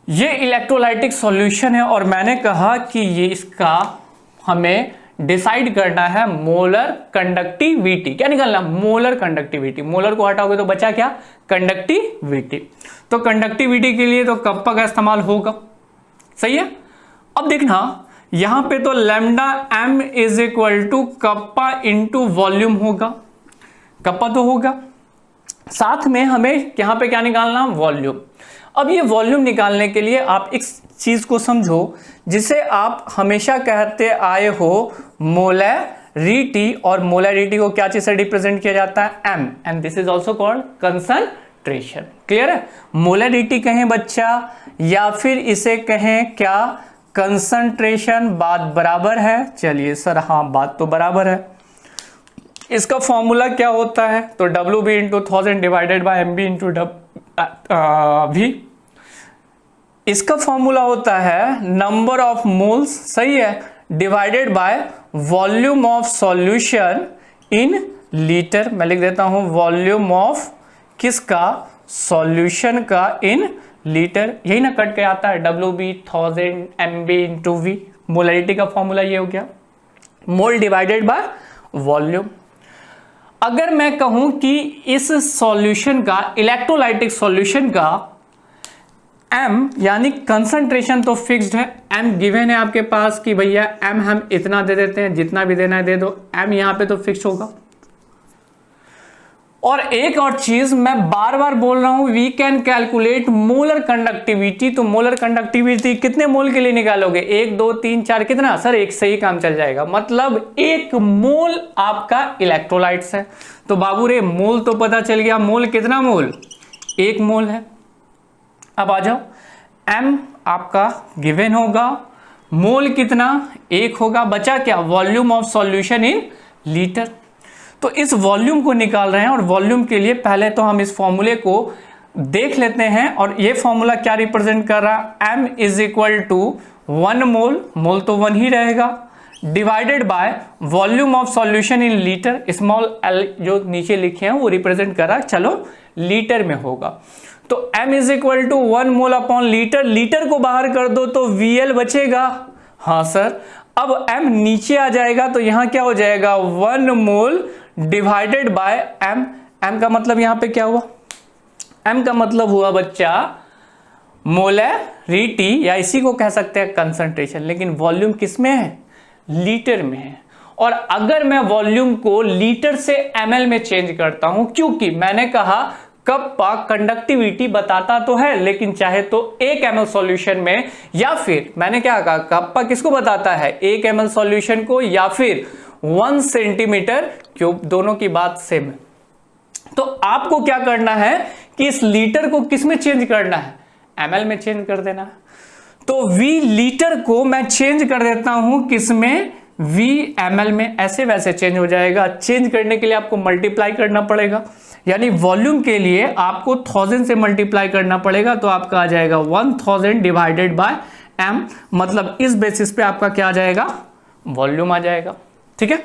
ये इलेक्ट्रोलाइटिक सॉल्यूशन है और मैंने कहा कि ये इसका हमें डिसाइड करना है मोलर कंडक्टिविटी। क्या निकालना, मोलर कंडक्टिविटी। मोलर को हटाओगे तो बचा क्या, कंडक्टिविटी। तो कंडक्टिविटी के लिए तो कप्पा का इस्तेमाल होगा, सही है। अब देखना यहां पे तो lambda m is equal to kappa into volume होगा, कप्पा तो होगा, साथ में हमें यहां पे क्या निकालना, वॉल्यूम। अब ये वॉल्यूम निकालने के लिए आप एक चीज को समझो जिसे आप हमेशा कहते आए हो, मोलैरिटी, और मोलैरिटी को क्या चीज से रिप्रेजेंट किया जाता है, m, and this is also called concentration. Clear है, मोलैरिटी कहें बच्चा या फिर इसे कहें क्या, कंसंट्रेशन। बात बराबर है, चलिए सर हाँ बात तो बराबर है। इसका फॉर्मूला क्या होता है, तो WB into 1000 divided bye MB into V। इसका फॉर्मूला होता है नंबर ऑफ मोल्स, सही है, divided by volume of solution in litre. मैं लिख देता हूं वॉल्यूम ऑफ किसका, सॉल्यूशन का, इन लीटर। यही ना कट के आता है WB 1000 MB into V। Molarity का फॉर्मूला ये हो गया, मोल डिवाइडेड बाय वॉल्यूम। अगर मैं कहूं कि इस सॉल्यूशन का, इलेक्ट्रोलाइटिक सॉल्यूशन का m यानी कंसंट्रेशन तो फिक्स्ड है, m गिवन है आपके पास कि भैया m हम इतना दे देते हैं, जितना भी देना है दे दो, m यहां पे तो फिक्स होगा। और एक और चीज मैं बार बार बोल रहा हूं, we can calculate molar conductivity. तो मोलर कंडक्टिविटी कितने मोल के लिए निकालोगे, 1 2 3 4, कितना सर, एक से ही काम चल जाएगा, मतलब 1 मोल आपका इलेक्ट्रोलाइट्स है। तो बाबू रे मोल तो पता चल गया, मोल कितना, मोल 1 मोल है। अब आ जाओ, m आपका गिवन होगा, मोल कितना, 1 होगा, बचा क्या, volume of solution in litre. तो इस वॉल्यूम को निकाल रहे हैं और वॉल्यूम के लिए पहले तो हम इस फॉर्मूले को देख लेते हैं। और ये फॉर्मूला क्या रिप्रेजेंट कर रहा है, m इज इक्वल टू 1 मोल, मोल तो 1 ही रहेगा, divided by volume of solution in litre, small l जो नीचे लिखे हैं वो रिप्रेजेंट कर रहा है, चलो लीटर में होगा। तो m is equal to 1 mole upon litre, litre को बाहर कर दो तो VL बचेगा, हाँ सर। अब m नीचे आ जाएगा तो यहां क्या हो जाएगा, 1 मोल डिवाइडेड बाय m। m का मतलब यहां पे क्या हुआ, m का मतलब हुआ बच्चा मोलैरिटी, या इसी को कह सकते हैं कंसंट्रेशन, लेकिन वॉल्यूम किस में है, लीटर में है। और अगर मैं वॉल्यूम को लीटर से ml में चेंज करता हूं, क्योंकि मैंने कहा कप्पा कंडक्टिविटी बताता तो है, लेकिन चाहे तो 1 ml सॉल्यूशन में, या फिर मैंने क्या कहा, कप्पा किसको बताता है, 1 ml सॉल्यूशन को, या फिर 1 सेंटीमीटर क्यूब, दोनों की बात सेम है। तो आपको क्या करना है कि इस लीटर को किस में चेंज करना है, ml में चेंज कर देना है। तो V लीटर को मैं चेंज कर देता हूं किस में, V ml में, ऐसे वैसे चेंज हो जाएगा। चेंज करने के लिए आपको मल्टीप्लाई करना पड़ेगा, यानी वॉल्यूम के लिए आपको 1000 से मल्टीप्लाई करना पड़ेगा, तो आपका आ जाएगा 1000 डिवाइडेड बाय m, मतलब इस बेसिस पे आपका क्या आ जाएगा, वॉल्यूम आ जाएगा। ठीक है,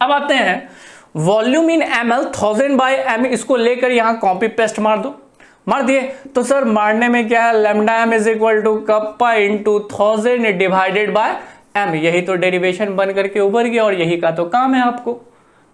अब आते हैं volume in ml, 1000 by m, इसको लेकर यहां कॉपी पेस्ट मार दो, मार दिए। तो सर मारने में क्या है, lambda m is equal to kappa into 1000 divided by m, यही तो डेरिवेशन बन करके उभर गया और यही का तो काम है आपको।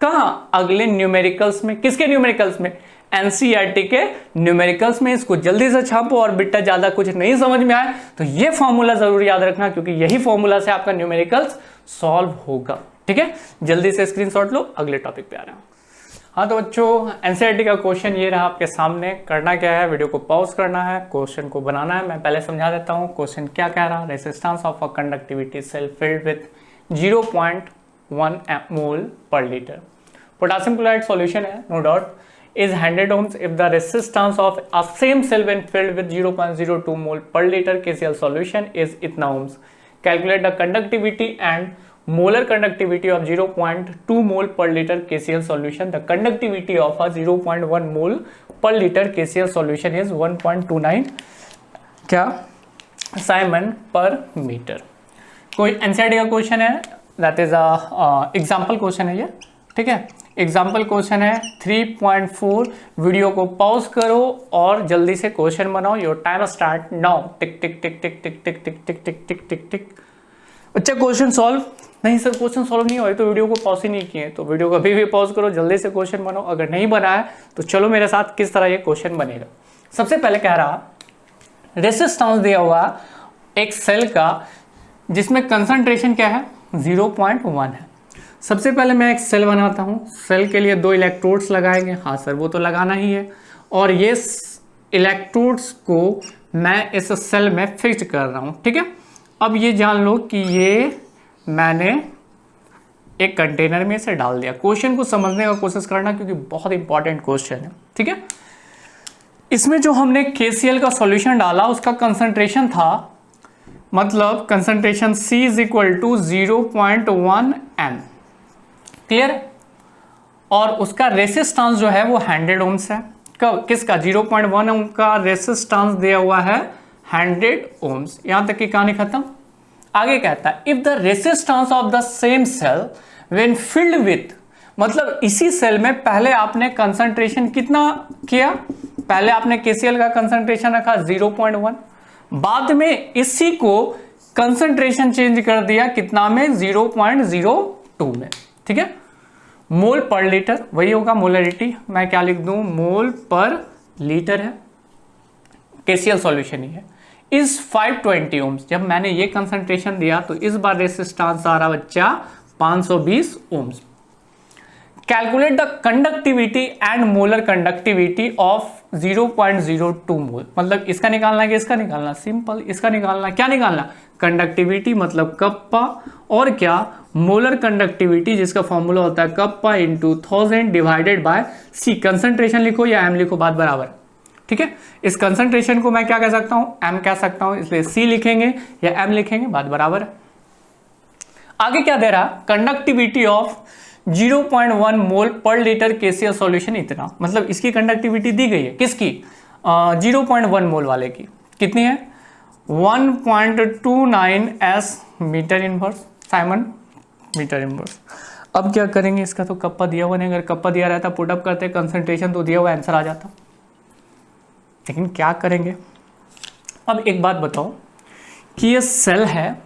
कहां, अगले न्यूमेरिकल्स में, किसके न्यूमेरिकल्स में, एनसीईआरटी के न्यूमेरिकल्स में। इसको जल्दी से छापो, और बेटा ज्यादा कुछ नहीं समझ में आए तो ये फॉर्मूला जरूर याद रखना, क्योंकि यही फॉर्मूला से आपका न्यूमेरिकल्स सॉल्व होगा। ठीक है, जल्दी से स्क्रीनशॉट लो, अगले टॉपिक पे आ रहे हैं। हाँ तो बच्चों, एनसीईआरटी का क्वेश्चन ये रहा आपके सामने। करना क्या है, वीडियो को पॉज करना है, क्वेश्चन को बनाना है। मैं पहले समझा देता हूँ क्वेश्चन क्या कह रहा है। Resistance of a conductivity cell filled with 1 mole per litre. Potassium chloride solution है, no doubt, is 100 ohms if the resistance of a same cell when filled with 0.02 mole per liter KCl solution is इतना ohms. Calculate the conductivity and molar conductivity of 0.2 mole per liter KCl solution. The conductivity of a 0.1 mole per liter KCl solution is 1.29 क्या Simon per meter. कोई NCERT का question है, that is example question है ये, ठीक है। Example question है 3.4। Video को पॉज करो और जल्दी से क्वेश्चन बनाओ। Your time start now. Tick tick tick tick tick tick tick tick tick tick tick tick. अच्छा क्वेश्चन सॉल्व नहीं सर, क्वेश्चन सॉल्व नहीं हुआ तो वीडियो को पॉज ही नहीं किए, तो वीडियो को अभी भी पॉज करो, जल्दी से क्वेश्चन बनाओ। अगर नहीं बना है तो चलो मेरे साथ किस तरह ये क्वेश्चन बनेगा। सबसे पहले कह रहा रेसिस्टेंस दिया हुआ एक सेल का जिसमें कंसंट्रेशन क्या है 0.1 है। सबसे पहले मैं एक सेल बनाता हूँ। सेल के लिए 2 इलेक्ट्रोड्स लगाएंगे, हाँ सर वो तो लगाना ही है। और ये इलेक्ट्रोड्स को मैं इस सेल में फिक्स कर रहा हूँ, ठीक है। अब ये जान लो कि ये मैंने एक कंटेनर में इसे डाल दिया। क्वेश्चन को समझने का कोशिश करना क्योंकि बहुत इंपॉर्टेंट क्वेश्चन है, ठीक है। इसमें जो हमने KCl का सॉल्यूशन डाला उसका कंसंट्रेशन था, मतलब concentration C is equal to 0.1 m, clear. और उसका रेसिस्टेंस जो है वो 100 ohms है। किसका 0.1 ओम का रेसिस्टेंस दिया हुआ है 100 ohms। यहां तक की कहानी खत्म। आगे कहता है if the resistance of the same cell when filled with, मतलब इसी सेल में पहले आपने कंसंट्रेशन कितना किया, पहले आपने KCl का कंसंट्रेशन रखा 0.1, बाद में इसी को कंसंट्रेशन चेंज कर दिया कितना में 0.02 में, ठीक है। मोल पर लीटर वही होगा, मोलरिटी मैं क्या लिख दूं, मोल पर लीटर है, KCl सॉल्यूशन ही है, इस 520 ohms। जब मैंने ये कंसंट्रेशन दिया तो इस बार रेसिस्टेंस आ रहा बच्चा 520 ohms। Calculate the conductivity and molar conductivity of 0.02 मोल, मतलब इसका निकालना है कि इसका निकालना, सिंपल, इसका निकालना, क्या निकालना, कंडक्टिविटी मतलब कप्पा, और क्या मोलर कंडक्टिविटी जिसका फॉर्मूला होता है kappa into 1000 divided bye C। Concentration लिखो या M लिखो, बात बराबर, ठीक है। इस कंसंट्रेशन को मैं क्या कह सकता हूं, M कह सकता हूं, इसलिए C लिखेंगे या M लिखेंगे, बात बराबर है। आगे क्या दे रहा, conductivity of 0.1 mole per litre KCl solution इतना, मतलब इसकी कंडक्टिविटी दी गई है, किसकी 0.1 मोल वाले की, कितनी है 1.29 S metre inverse, siemens metre inverse. अब क्या करेंगे, इसका तो कप्पा दिया हुआ नहीं, अगर कप्पा दिया रहता पुटअप करते कंसंट्रेशन तो दिया हुआ आंसर आ जाता, लेकिन क्या करेंगे। अब एक बात बताओ कि ये सेल है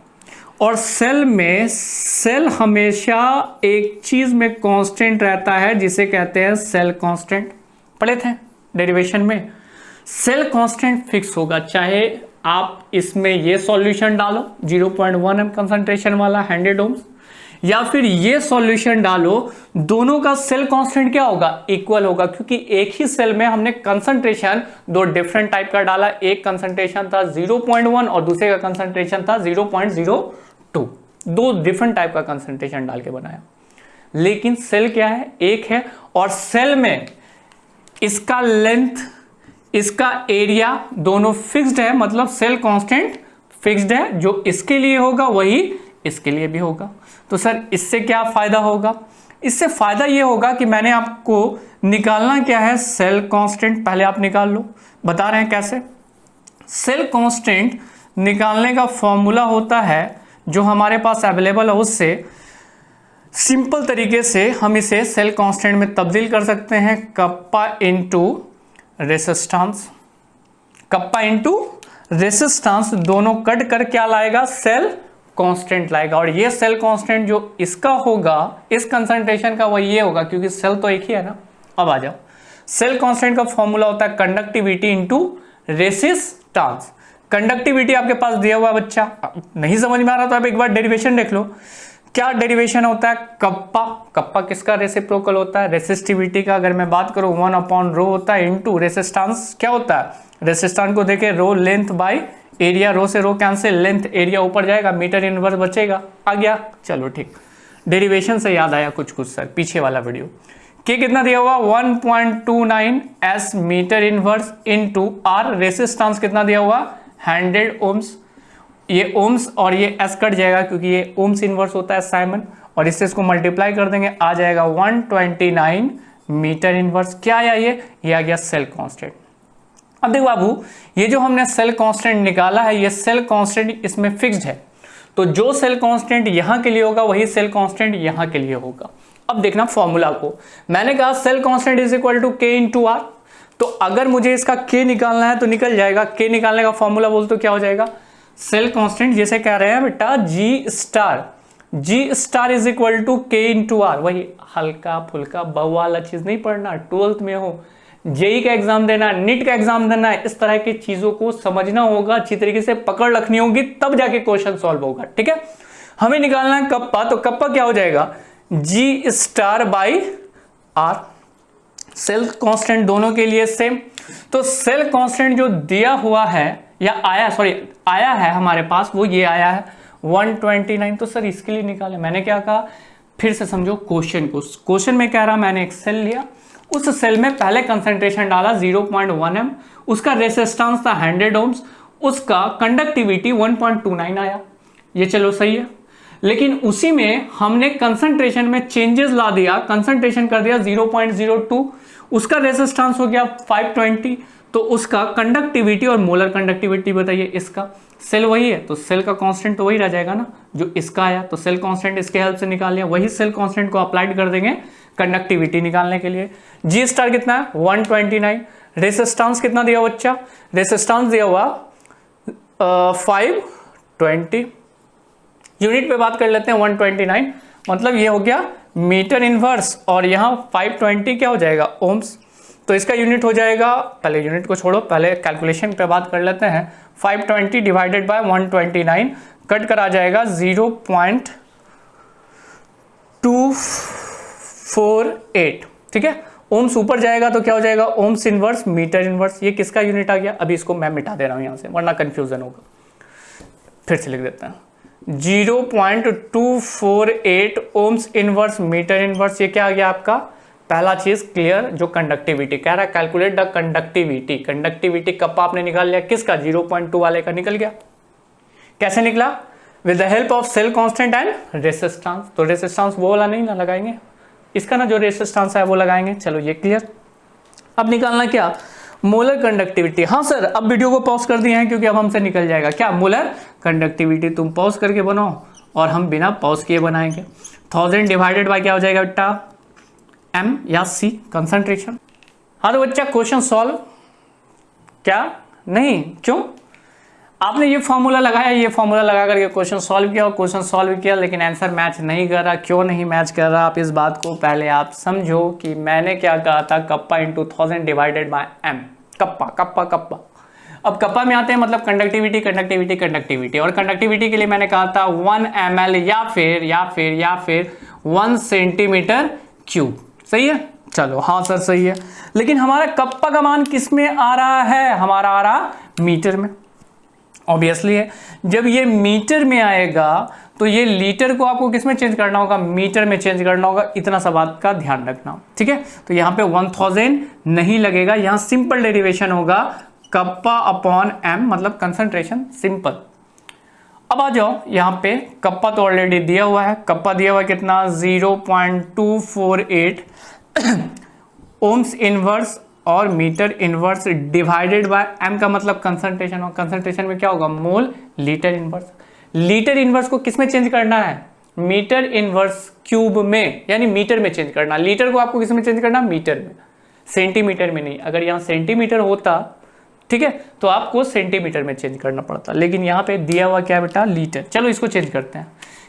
और सेल में सेल हमेशा एक चीज में कांस्टेंट रहता है जिसे कहते हैं सेल कांस्टेंट, पढ़े थे डेरिवेशन में। सेल कांस्टेंट फिक्स होगा, चाहे आप इसमें ये सॉल्यूशन डालो 0.1 m कंसंट्रेशन वाला 100 ohms, या फिर ये सॉल्यूशन डालो, दोनों का सेल कांस्टेंट क्या होगा, इक्वल होगा, क्योंकि एक ही सेल में हमने कंसंट्रेशन 2 डिफरेंट टाइप का डाला। एक कंसंट्रेशन था 0.1 और दूसरे का कंसंट्रेशन था 0.02, 2 डिफरेंट टाइप का कंसंट्रेशन डाल के बनाया। लेकिन सेल क्या है, एक है, और सेल में इसका लेंथ, इसका एरिया दोनों फिक्स्ड है, मतलब सेल कांस्टेंट फिक्स्ड है, जो इसके लिए होगा वही इसके लिए भी होगा। तो सर इससे क्या फायदा होगा, इससे फायदा ये होगा कि मैंने आपको निकालना क्या है, सेल कांस्टेंट, पहले आप निकाल लो, बता रहे हैं कैसे। सेल कांस्टेंट निकालने का फॉर्मूला होता है जो हमारे पास अवेलेबल है, उससे सिंपल तरीके से हम इसे सेल कांस्टेंट में तब्दील कर सकते हैं, kappa into resistance, kappa into resistance, दोनों कट कर क्या लाएगा, सेल कांस्टेंट लाएगा। और ये सेल कांस्टेंट जो इसका होगा, इस कंसंट्रेशन का, वही ये होगा, क्योंकि सेल तो एक ही है ना। अब आ जाओ, सेल कांस्टेंट का फॉर्मूला होता है कंडक्टिविटी इंटू रेसिस्टेंस। कंडक्टिविटी आपके पास दिया हुआ है बच्चा, नहीं समझ में आ रहा तो आप एक बार डेरिवेशन देख लो। क्या डेरिवेशन होता है, कप्पा, कप्पा किसका रेसिप्रोकल होता है, रेसिस्टिविटी का। अगर मैं बात करूं 1/ρ होता है, इंटू रेसिस्टेंस क्या होता है, रेसिस्टेंस को देखे रो लेंथ बाय एरिया, रो से रो कैंसिल, लेंथ एरिया ऊपर जाएगा, मीटर इनवर्स बचेगा, आ गया, चलो ठीक। डेरिवेशन से याद आया कुछ कुछ सर, पीछे वाला वीडियो। के कितना दिया हुआ 1.29 S metre inverse into R, resistance कितना दिया हुआ 100 ओम्स। ये ओम्स और ये एस कट जाएगा क्योंकि ये ओम्स इनवर्स होता है साइमन, और इससे इसको मल्टीप्लाई कर देंगे, आ जाएगा 129 मीटर इनवर्स। क्या आया ये आ गया सेल कांस्टेंट। अब देखो बाबू, ये जो हमने सेल कांस्टेंट निकाला है, ये सेल कांस्टेंट इसमें फिक्स्ड है, तो जो सेल कांस्टेंट यहां के लिए होगा वही सेल कांस्टेंट यहां के लिए होगा। अब देखना फॉर्मूला को, मैंने कहा cell constant is equal to K into R, तो अगर मुझे इसका के निकालना है तो निकल जाएगा। के निकालने का फॉर्मूला बोल तो क्या हो जाएगा, सेल कांस्टेंट जैसे कह रहे हैं बेटा जी star is equal to K into are. वही हल्का फुल्का बहु वाला चीज नहीं पढ़ना, 12th में हो, जेई का एग्जाम देना, नीट का एग्जाम देना, इस तरह की चीजों को समझना होगा, अच्छी तरीके से पकड़ रखनी होगी, तब जाके क्वेश्चन सॉल्व होगा। ठीक है, हमें निकालना है कप्पा, तो कप्पा क्या हो जाएगा G star by R. Cell constant दोनों के लिए सेम, तो सेल कांस्टेंट जो दिया हुआ है या आया है हमारे पास, वो ये आया है 129। तो सर इसके लिए निकाले, मैंने क्या कहा, फिर से समझो क्वेश्चन को। क्वेश्चन में कह रहा मैंने एक सेल लिया, उस सेल में पहले कंसंट्रेशन डाला 0.1 m, उसका रेसिस्टेंस था 100 ओम्स, उसका कंडक्टिविटी 1.29 आया, ये चलो सही है। लेकिन उसी में हमने कंसंट्रेशन में चेंजेस ला दिया, कंसंट्रेशन कर दिया 0.02, उसका रेसिस्टेंस हो गया 520, तो उसका कंडक्टिविटी और मोलर कंडक्टिविटी बताइए इसका। सेल वही है तो सेल का कांस्टेंट तो वही रह जाएगा ना जो इसका आया, तो सेल कांस्टेंट इसके हेल्प से निकाल लिया, वही सेल कांस्टेंट को अप्लाइड कर देंगे कंडक्टिविटी निकालने के लिए। जी स्टार कितना है 129, रेसिस्टेंस कितना दिया बच्चा, रेसिस्टेंस दिया हुआ 520, यूनिट पे बात कर लेते हैं 129, मतलब ये हो गया मीटर इनवर्स, और यहाँ 520 क्या हो जाएगा ओम्स, तो इसका यूनिट हो जाएगा, पहले यूनिट को छोड़ो, पहले कैलकुलेशन पे बात कर लेते हैं। 520 डिवाइडेड बाय 129 कट कर आ जाएगा 0.248, ठीक है। ओम्स ऊपर जाएगा तो क्या हो जाएगा ओम्स इनवर्स मीटर इनवर्स। ये किसका यूनिट आ गया, अभी इसको मैं मिटा दे रहा हूं यहां से वरना कंफ्यूजन होगा, फिर से लिख देते हैं 0.248 ओम्स इनवर्स मीटर इनवर्स। ये क्या आ गया आपका, पहला चीज क्लियर, जो कंडक्टिविटी कह रहा है calculate the conductivity, conductivity kappa आपने निकाल लिया, किसका 0.2 वाले का निकल गया। कैसे निकला, with the help of cell constant and resistance. तो रेसिस्टेंस वो वाला नहीं ना लगाएंगे, इसका ना जो रेसिस्टेंस है वो लगाएंगे। चलो ये क्लियर। अब निकालना क्या, मोलर कंडक्टिविटी। हाँ सर अब वीडियो को पॉज कर दिए हैं क्योंकि अब हमसे निकल जाएगा क्या, मोलर कंडक्टिविटी। तुम पॉज करके बनाओ और हम बिना पॉज किए बनाएंगे। 1000 डिवाइडेड बाय क्या हो जाएगा बेटा M या C कंसंट्रेशन। हाँ तो बच्चा क्वेश्चन सॉल्व, क्या नहीं, क्यों, आपने ये फॉर्मूला लगाया, ये फॉर्मूला लगा करके क्वेश्चन सॉल्व किया और क्वेश्चन सॉल्व किया, लेकिन आंसर मैच नहीं कर रहा। क्यों नहीं मैच कर रहा, आप इस बात को पहले आप समझो कि मैंने क्या कहा था, kappa into 1000 divided by M, kappa kappa kappa. अब कप्पा में आते हैं मतलब कंडक्टिविटी कंडक्टिविटी कंडक्टिविटी, और कंडक्टिविटी के लिए मैंने कहा था 1 ml या फिर 1 सेंटीमीटर क्यूब। सही है, चलो हाँ सर सही है। लेकिन हमारा कप्पा का मान किस में आ रहा है, हमारा आ रहा मीटर में, ऑब्वियसली है। जब ये मीटर में आएगा तो ये लीटर को आपको किस में चेंज करना होगा, मीटर में चेंज करना होगा, इतना सा बात का ध्यान रखना, ठीक है। तो यहाँ पे 1000 नहीं लगेगा, यहाँ सिंपल डेरिवेशन होगा कप्पा अपॉन M, मतलब कंसंट्रेशन, सिंपल। अब आ जाओ यहाँ पे, कप्पा तो ऑलरेडी दिया हुआ है, कप्पा दिया हुआ है कितना 0.248 ओम्स इनवर्स और metre inverse divided by M का मतलब कंसंट्रेशन, और कंसंट्रेशन में क्या होगा mole litre inverse. Litre inverse को किस में चेंज करना है, मीटर इनवर्स क्यूब में, यानी मीटर में चेंज करना। लीटर को आपको किस में चेंज करना, मीटर में, सेंटीमीटर में नहीं। अगर यहाँ सेंटीमीटर होता ठीक है तो आपको सेंटीमीटर में चेंज करना पड़ता, लेकिन यहाँ पे दिया हुआ क्या बेटा लीटर। चलो इसको चेंज करते हैं,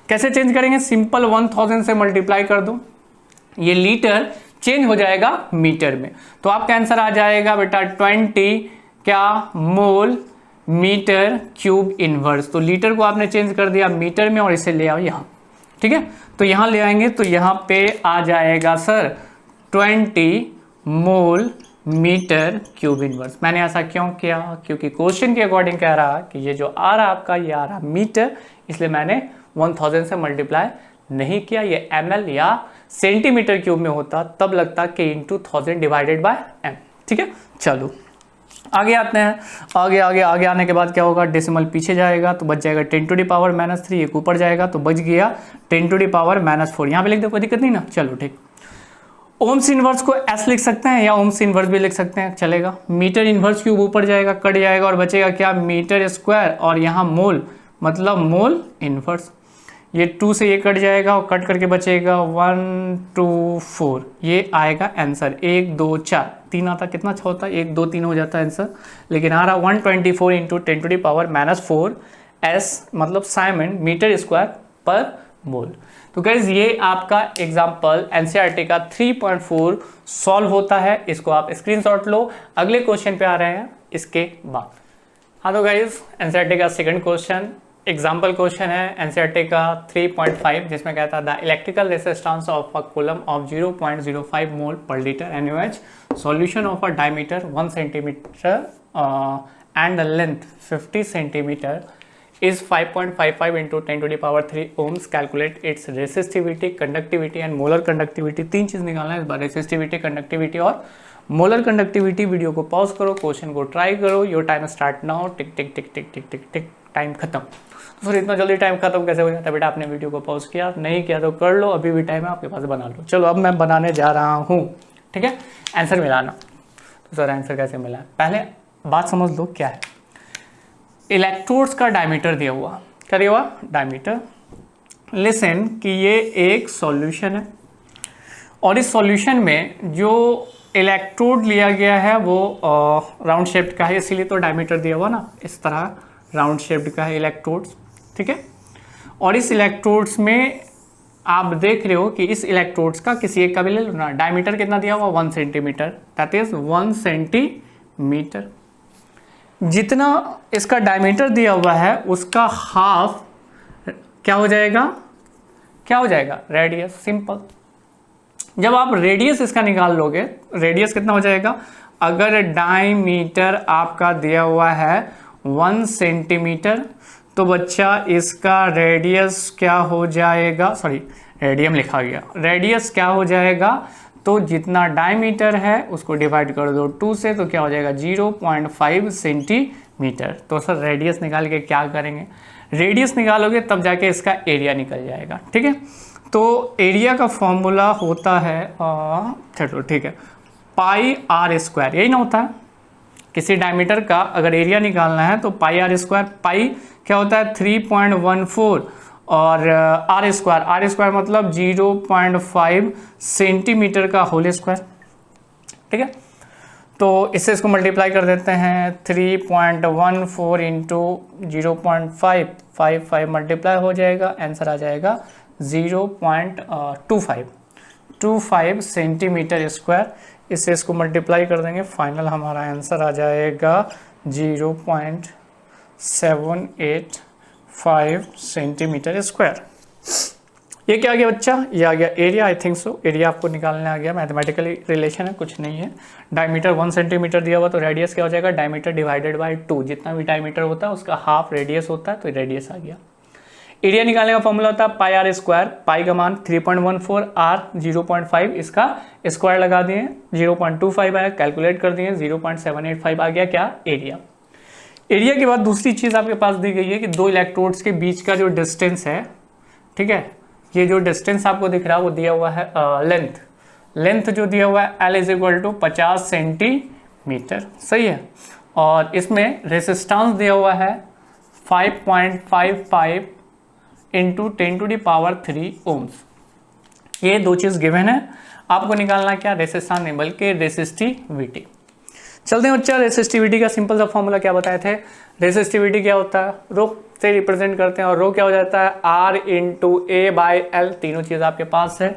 कैसे चेंज करेंगे, सिंपल 1000 से मल्टीप्लाई कर दो, ये लीटर चेंज हो जाएगा मीटर में, तो आपका आंसर आ जाएगा बेटा 20 क्या मोल मीटर क्यूब इनवर्स। तो लीटर को आपने चेंज कर दिया मीटर में और इसे ले आओ यहाँ, ठीक है। तो यहाँ ले आएंगे तो यहाँ पे आ जाएगा सर 20 मोल मीटर क्यूब इनवर्स। मैंने ऐसा क्यों किया, क्योंकि क्वेश्चन के अकॉर्डिंग कह रहा कि ये जो आ रहा आपका ये आ रहा मीटर, इसलिए मैंने 1000 से मल्टीप्लाई नहीं किया, ये ml या सेंटीमीटर क्यूब में होता तब लगता कि इंटू 1000 डिवाइडेड बाय m। ठीक है, चलो आगे आते हैं। आगे आने के बाद क्या होगा, डेसिमल पीछे जाएगा तो बच जाएगा 10 टू दी पावर -3, एक ऊपर जाएगा तो बच गया 10 टू दी पावर -4। यहाँ पे लिख दो, कोई दिक्कत नहीं ना, चलो ठीक। ओम्स इनवर्स को s लिख सकते हैं या ओम्स इनवर्स भी लिख सकते हैं, चलेगा। मीटर इनवर्स क्यूब ऊपर जाएगा, कट जाएगा और बचेगा क्या, मीटर स्क्वायर, और यहाँ मोल मतलब मोल इनवर्स। ये 2 से ये कट जाएगा और कट करके बचेगा 1 2 4, ये आएगा आंसर। 1 2 4 3 आता, कितना अच्छा होता है, 1 2 3 हो जाता है आंसर, लेकिन आ रहा 124 into 10 to the power -4 s मतलब siemens metre square per mole. तो गाइज ये आपका एग्जाम्पल एनसीईआरटी का 3.4 सॉल्व होता है, इसको आप स्क्रीनशॉट लो। अगले क्वेश्चन पे आ रहे हैं इसके बाद। हाँ तो गाइज एनसीईआरटी का सेकंड क्वेश्चन एग्जाम्पल क्वेश्चन है एनसीईआरटी का 3.5, जिसमें कहता है the electrical resistance of a coulomb of 0.05 mole per litre NaOH, solution of a diameter 1 centimetre and the length 50 centimetre is 5.55 into 10 to the power 3 ohms. Calculate its resistivity, conductivity and molar conductivity। 3 चीज निकालना है इस बार, resistivity, conductivity और molar conductivity. Video को pause करो, question को try करो। Your time start now, tick tick tick tick tick tick tick, time खत्म। तो फिर इतना जल्दी टाइम खत्म कैसे हो जाता है बेटा, आपने वीडियो को पॉज किया नहीं किया तो कर लो, अभी भी टाइम है आपके पास, बना लो। चलो अब मैं बनाने जा रहा हूँ, ठीक है। आंसर मिलाना, तो सर आंसर कैसे मिला, पहले बात समझ लो क्या है। इलेक्ट्रोड्स का डायमीटर दिया हुआ, क्या दिया हुआ, डायमीटर। लिसन कि ये एक सॉल्यूशन है और इस सॉल्यूशन में जो इलेक्ट्रोड लिया गया है वो राउंड शेप्ड का है, इसीलिए तो डायमीटर दिया हुआ ना, इस तरह राउंड शेप्ड का है इलेक्ट्रोड्स, ठीक है। और इस इलेक्ट्रोड्स में आप देख रहे हो कि इस इलेक्ट्रोड्स का किसी एक का भी ले लो ना, डायमीटर कितना दिया हुआ, 1 सेंटीमीटर, दैट इज 1 सेंटीमीटर। जितना इसका डायमीटर दिया हुआ है उसका हाफ क्या हो जाएगा, क्या हो जाएगा, रेडियस। सिंपल। जब आप रेडियस इसका निकाल लोगे, रेडियस कितना हो जाएगा, अगर डायमीटर आपका दिया हुआ है 1 सेंटीमीटर तो बच्चा इसका रेडियस क्या हो जाएगा, सॉरी रेडियम लिखा गया, रेडियस क्या हो जाएगा, तो जितना डायमीटर है उसको डिवाइड कर दो 2 से, तो क्या हो जाएगा 0.5 सेंटीमीटर। तो सर रेडियस निकाल के क्या करेंगे, रेडियस निकालोगे तब जाके इसका एरिया निकल जाएगा, ठीक है। तो एरिया का फॉर्मूला होता है चलो ठीक है, पाई आर स्क्वायर, यही ना होता है। किसी डायमीटर का अगर एरिया निकालना है तो पाई आर स्क्वायर, पाई क्या होता है 3.14 और आर स्क्वायर मतलब 0.5 सेंटीमीटर का होल स्क्वायर, ठीक है। तो इससे इसको मल्टीप्लाई कर देते हैं, 3.14 इंटू 0.555 मल्टीप्लाई हो जाएगा, आंसर आ जाएगा 0.25 सेंटीमीटर स्क्वायर। इससे इसको मल्टीप्लाई कर देंगे, फाइनल हमारा आंसर आ जाएगा 0.785 सेंटीमीटर स्क्वायर। ये क्या आ गया बच्चा, ये आ गया area, I think so. Area आपको निकालने आ गया, मैथमेटिकली रिलेशन है, कुछ नहीं है। डायमीटर 1 सेंटीमीटर दिया हुआ तो रेडियस क्या हो जाएगा, डायमीटर डिवाइडेड बाय 2, जितना भी डायमीटर होता है उसका हाफ रेडियस होता है, तो रेडियस आ गया। एरिया निकालने का फॉर्मूला होता है पाई आर स्क्वायर, पाई का मान 3.14, आर 0.5, इसका स्क्वायर लगा दिए 0.25 आया, कैलकुलेट कर दिए 0.785 आ गया क्या, एरिया। एरिया के बाद दूसरी चीज आपके पास दी गई है कि दो इलेक्ट्रोड्स के बीच का जो डिस्टेंस है, ठीक है, ये जो डिस्टेंस आपको दिख रहा है वो दिया हुआ है लेंथ जो दिया हुआ है L is equal to 50 centimetre, सही है। और इसमें रेसिस्टेंस दिया हुआ है 5.55 into 10 to the power 3 ohms. ये दो चीज गिवन है, आपको निकालना क्या, रेसिस्टेंस नहीं बल्कि रेसिस्टिविटी। चलते हैं बच्चा, रेसिस्टिविटी का सिंपल सा फॉर्मूला क्या बताए थे। रेसिस्टिविटी क्या होता है, रो से रिप्रेजेंट करते हैं और रो क्या हो जाता है R into A by L, तीनों चीज आपके पास है,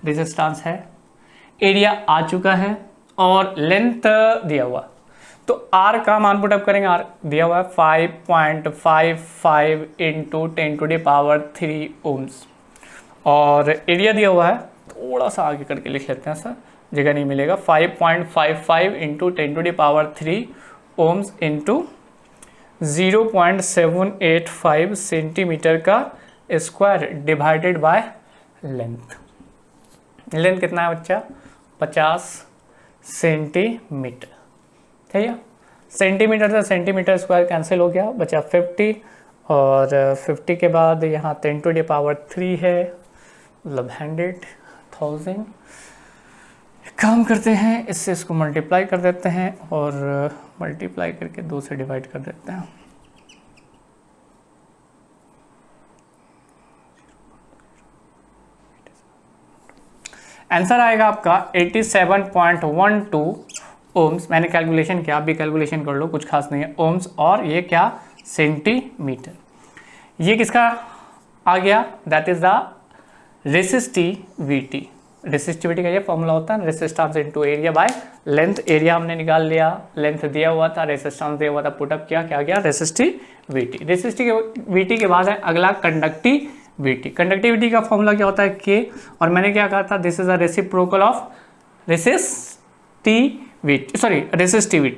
रेजिस्टेंस है, एरिया आ चुका है और लेंथ दिया हुआ। तो R का मान पुट अप करेंगे, R दिया हुआ है 5.55 into 10 to the power 3 ohms और एरिया दिया हुआ है, थोड़ा सा आगे करके लिख लेते हैं सर, जगह नहीं मिलेगा, 5.55 into 10 to the power 3 ohms into 0.785 centimetre का square divided by length. Length कितना है बच्चा? 50 सेंटीमीटर। ठीक है, सेंटीमीटर से सेंटीमीटर स्क्वायर कैंसिल हो गया, बचा 50 और 50 के बाद यहाँ 10⁻³ है, मतलब 100,000। काम करते हैं, इससे इसको मल्टीप्लाई कर देते हैं और मल्टीप्लाई करके 2 से डिवाइड कर देते हैं। आंसर आएगा आपका 87.12 ओम्स। मैंने कैलकुलेशन किया, आप भी कैलकुलेशन कर लो, कुछ खास नहीं है, ओम्स। और ये क्या? सेंटीमीटर। ये किसका आ गया? That is the resistivity. Resistivity का ये फॉर्मूला होता है, resistance into area by length. Area हमने निकाल लिया, लेंथ दिया हुआ था, रेसिस्टेंस दिया हुआ था, पुटअप किया, क्या गया? रेसिस्टिविटी। रेसिस्टिविटी के बाद है अगला कंडक्टिविटी। कंडक्टिविटी का फॉर्मूला क्या होता है? के। और मैंने क्या कहा था? This is a reciprocal of resistivity.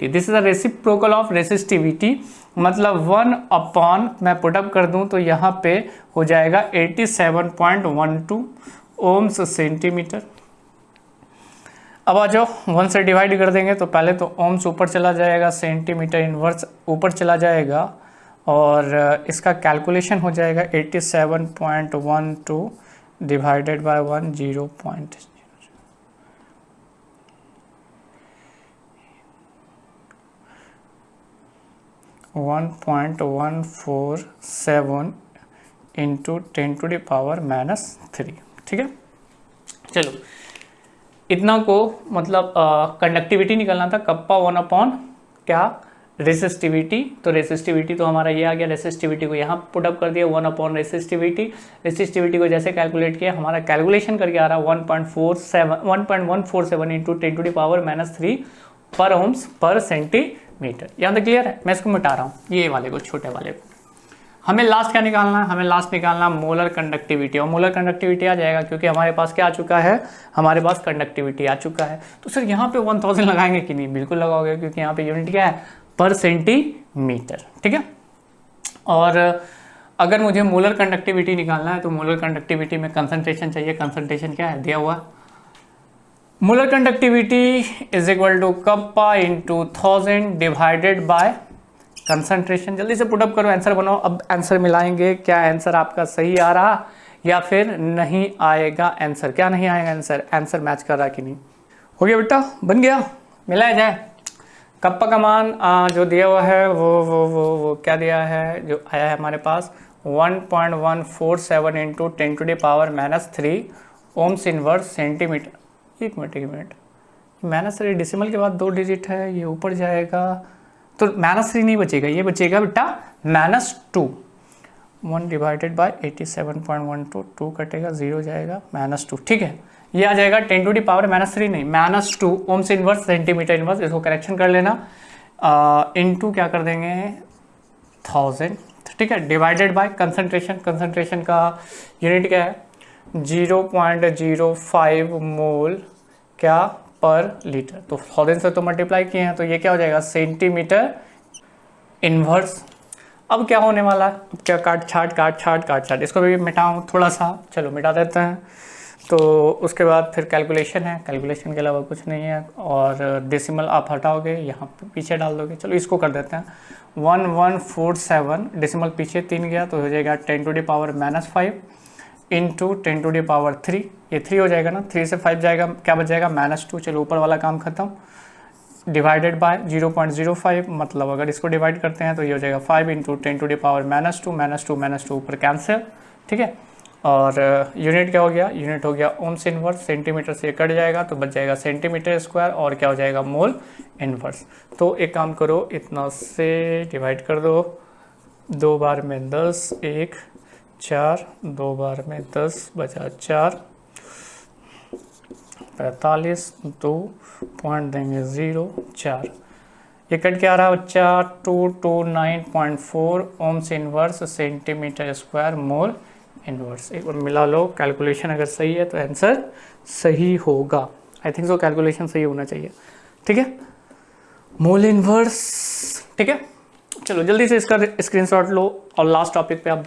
This is a reciprocal of resistivity, मतलब 1 मैं पुटअप कर दूं तो यहाँ पे हो जाएगा 87.12 ओम्स सेंटीमीटर। अब आ जाओ, 1 से डिवाइड कर देंगे तो पहले तो ओम्स ऊपर चला जाएगा, सेंटीमीटर इनवर्स ऊपर चला जाएगा और इसका कैलकुलेशन हो जाएगा 87.12 डिवाइडेड बाय 1 0.0 1.147 इंटू 10⁻⁻3। ठीक है, चलो इतना को मतलब कंडक्टिविटी निकालना था, कप्पा 1 क्या? रेसिस्टिविटी। तो रेसिस्टिविटी तो हमारा ये आ गया, रेसिस्टिविटी को यहाँ पुटअप कर दिया 1 रेसिस्टिविटी। रेसिस्टिविटी को जैसे कैलकुलेट किया, हमारा कैलकुलेशन करके आ रहा 1.147 इंटू 10⁻⁻3 पर ओम्स पर सेंटीमीटर। यहाँ तक क्लियर है? मैं इसको मिटा रहा हूँ, ये वाले को, छोटे वाले को। हमें लास्ट क्या निकालना है? हमें लास्ट निकालना मोलर कंडक्टिविटी। और मोलर कंडक्टिविटी आ जाएगा क्योंकि हमारे पास क्या आ चुका है? हमारे पास कंडक्टिविटी आ चुका है। तो सर यहाँ पे 1000 लगाएंगे कि नहीं? बिल्कुल लगाओगे, क्योंकि यहाँ पे यूनिट क्या है? पर सेंटीमीटर। ठीक है, और अगर मुझे मोलर कंडक्टिविटी निकालना है तो मोलर कंडक्टिविटी में कंसंट्रेशन चाहिए। कंसंट्रेशन क्या है? दिया हुआ। Molar conductivity is equal to kappa into 1000 divided by concentration. जल्दी से पुटअप करो, आंसर बनाओ। अब आंसर मिलाएंगे, क्या आंसर आपका सही आ रहा या फिर नहीं आएगा आंसर? क्या नहीं आएगा आंसर? आंसर मैच कर रहा कि नहीं? हो गया बेटा, बन गया, मिलाया जाए। कप्पा का मान जो दिया हुआ है वो क्या दिया है? जो आया है हमारे पास 1.147 इंटू 10⁻⁻3 ओम्स इनवर्स सेंटीमीटर। एक मिनट, -3 डेसिमल के बाद 2 डिजिट है, ये ऊपर जाएगा तो -3 नहीं बचेगा, ये बचेगा बेटा -2। 1 डिवाइडेड बाय 87.12, 2 कटेगा, 0 जाएगा, -2। ठीक है, ये आ जाएगा 10⁻⁻3 नहीं, -2 ओम्स इनवर्स सेंटीमीटर इनवर्स। इसको करेक्शन कर लेना, इनटू क्या कर देंगे? 1000। ठीक है, डिवाइडेड बाय कंसंट्रेशन। कंसंट्रेशन का यूनिट क्या है? 0.05 मोल क्या? पर लीटर। तो 1000 से तो मल्टीप्लाई किए हैं, तो ये क्या हो जाएगा? Centimetre inverse. अब क्या होने वाला है? अब क्या? काट छाट। इसको भी मिटाऊँ थोड़ा सा, चलो मिटा देते हैं। तो उसके बाद फिर कैलकुलेशन है, कैलकुलेशन के अलावा कुछ नहीं है। और डेसिमल आप हटाओगे, यहाँ पे पीछे डाल दोगे। चलो इसको कर देते हैं 1147, डेसिमल पीछे 3 गया तो हो जाएगा 10⁻⁻5 इंटू 10⁻3। ये 3 हो जाएगा ना, 3 से 5 जाएगा, क्या बच जाएगा? -2। चलो ऊपर वाला काम खत्म। डिवाइडेड बाय 0.05, मतलब अगर इसको डिवाइड करते हैं तो ये हो जाएगा 5 इंटू 10⁻⁻2 ऊपर कैंसिल। ठीक है, और यूनिट क्या हो गया? यूनिट हो गया ओम्स इनवर्स। सेंटीमीटर से कट जाएगा तो बच जाएगा सेंटीमीटर स्क्वायर, और क्या हो जाएगा? Mole inverse. तो एक काम करो, इतना से डिवाइड कर दो, 2 बार में 10, 1 4, 2 बार में 10 बचा 4, 45, 2 पॉइंट देंगे 0 4। ये कट क्या आ रहा है बच्चा? 229.4 ohms inverse centimetre square mole inverse. एक बार मिला लो, कैलकुलेशन अगर सही है तो आंसर सही होगा। आई थिंक सो, कैलकुलेशन सही होना चाहिए। ठीक है, मोल इनवर्स। ठीक है, चलो जल्दी से इसका स्क्रीनशॉट लो और लास्ट टॉपिक पे अब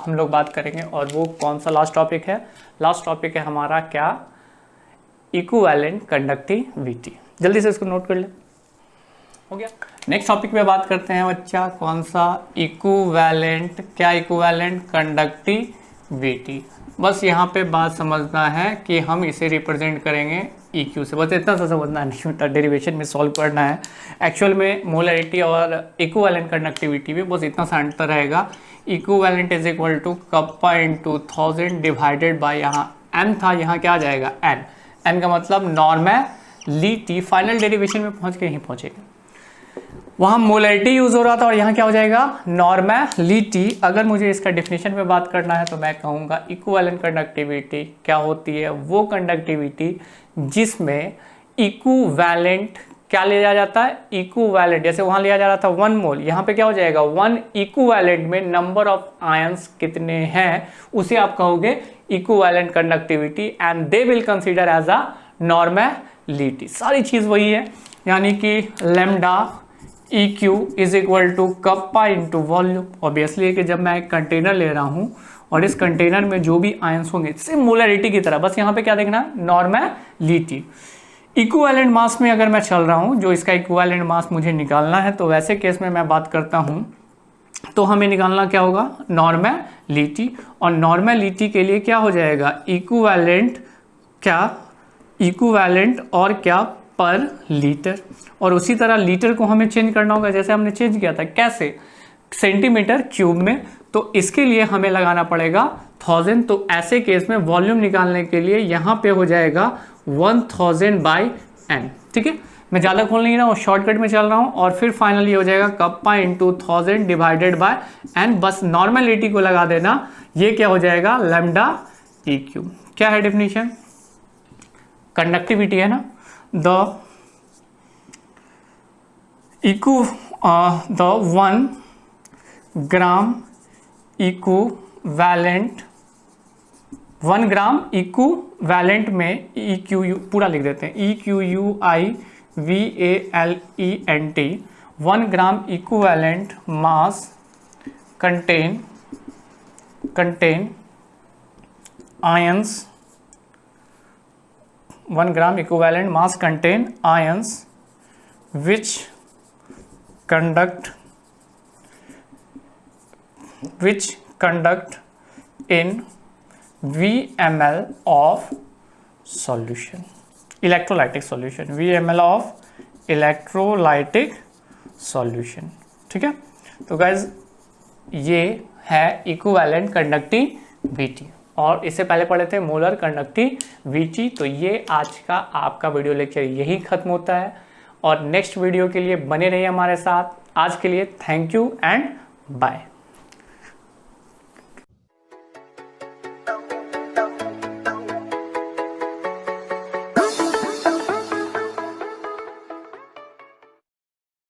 हम लोग बात करेंगे। और वो कौन सा लास्ट टॉपिक है? लास्ट टॉपिक है हमारा क्या? Equivalent conductivity. जल्दी से इसको नोट कर ले। हो गया। नेक्स्ट टॉपिक पे बात करते हैं बच्चा, कौन सा? इक्विवेलेंट। क्या? Equivalent conductivity. बस यहाँ पे बात समझना है कि हम इसे रिप्रेजेंट करेंगे EQ से। बस इतना सा समझना नहीं होता, डेरिवेशन में सॉल्व करना है। एक्चुअल में मोलरिटी और इक्विवेलेंट कंडक्टिविटी में बस इतना सा अंतर रहेगा। Equivalent is equal to kappa into 1000 divided by, यहाँ n था, यहाँ क्या आ जाएगा? n का मतलब नॉर्मलिटी। फाइनल डेरिवेशन में पहुँच के यहीं पहुँचेगा। वहाँ मोलरिटी यूज हो रहा था और यहाँ क्या हो जाएगा? नॉर्मलिटी। अगर मुझे इसका डेफिनेशन में बात करना है तो मैं कहूँगा इक्विवेलेंट कंडक्टिविटी क्या होती है? वो कंडक्टिविटी जिसमें इक्विवेलेंट क्या लिया जाता है? इक्विवेलेंट। जैसे वहाँ लिया जा रहा था 1 मोल, यहाँ पे क्या हो जाएगा? 1 इक्विवेलेंट में नंबर ऑफ आयंस कितने हैं उसे आप कहोगे equivalent conductivity, and they will consider as a normality. सारी चीज़ वही है, यानी कि lambda EQ is equal to kappa into volume. Obviously कि जब मैं एक कंटेनर ले रहा हूँ और इस कंटेनर में जो भी आयंस होंगे सेम मोलरिटी की तरह, बस यहाँ पे क्या देखना? नॉर्मलिटी। इक्विवेलेंट मास में अगर मैं चल रहा हूँ, जो इसका इक्विवेलेंट मास मुझे निकालना है, तो वैसे केस में मैं बात करता हूँ तो हमें निकालना क्या होगा? नॉर्मलिटी। और नॉर्मलिटी के लिए क्या हो जाएगा? इक्विवेलेंट क्या? इक्विवेलेंट और क्या? पर लीटर। और उसी तरह लीटर को हमें चेंज करना होगा, जैसे हमने चेंज किया था। कैसे? सेंटीमीटर क्यूब में। तो इसके लिए हमें लगाना पड़ेगा 1000। तो ऐसे केस में वॉल्यूम निकालने के लिए यहाँ पे हो जाएगा 1000/n। ठीक है, मैं ज़्यादा खोल नहीं रहा हूँ, शॉर्टकट में चल रहा हूँ। और फिर फाइनली हो जाएगा kappa into 1000 divided bye n। बस नॉर्मलिटी को लगा देना, ये क्या हो जाएगा? Lambda EQ। क्या है डेफिनेशन? कंडक्टिविटी है ना, the 1 gram equivalent, 1 gram equivalent में EQ पूरा लिख देते हैं, EQUIVALENT। 1 gram equivalent mass contain ions. 1 gram equivalent mass contain ions which conduct in VML of solution, electrolytic solution, VML of electrolytic solution। ठीक है, तो गाइज ये है इक्विवेलेंट कंडक्टिविटी, और इससे पहले पढ़े थे मोलर कंडक्टिविटी। तो ये आज का आपका वीडियो लेक्चर यही खत्म होता है, और नेक्स्ट वीडियो के लिए बने रहिए हमारे साथ। आज के लिए थैंक यू एंड बाय।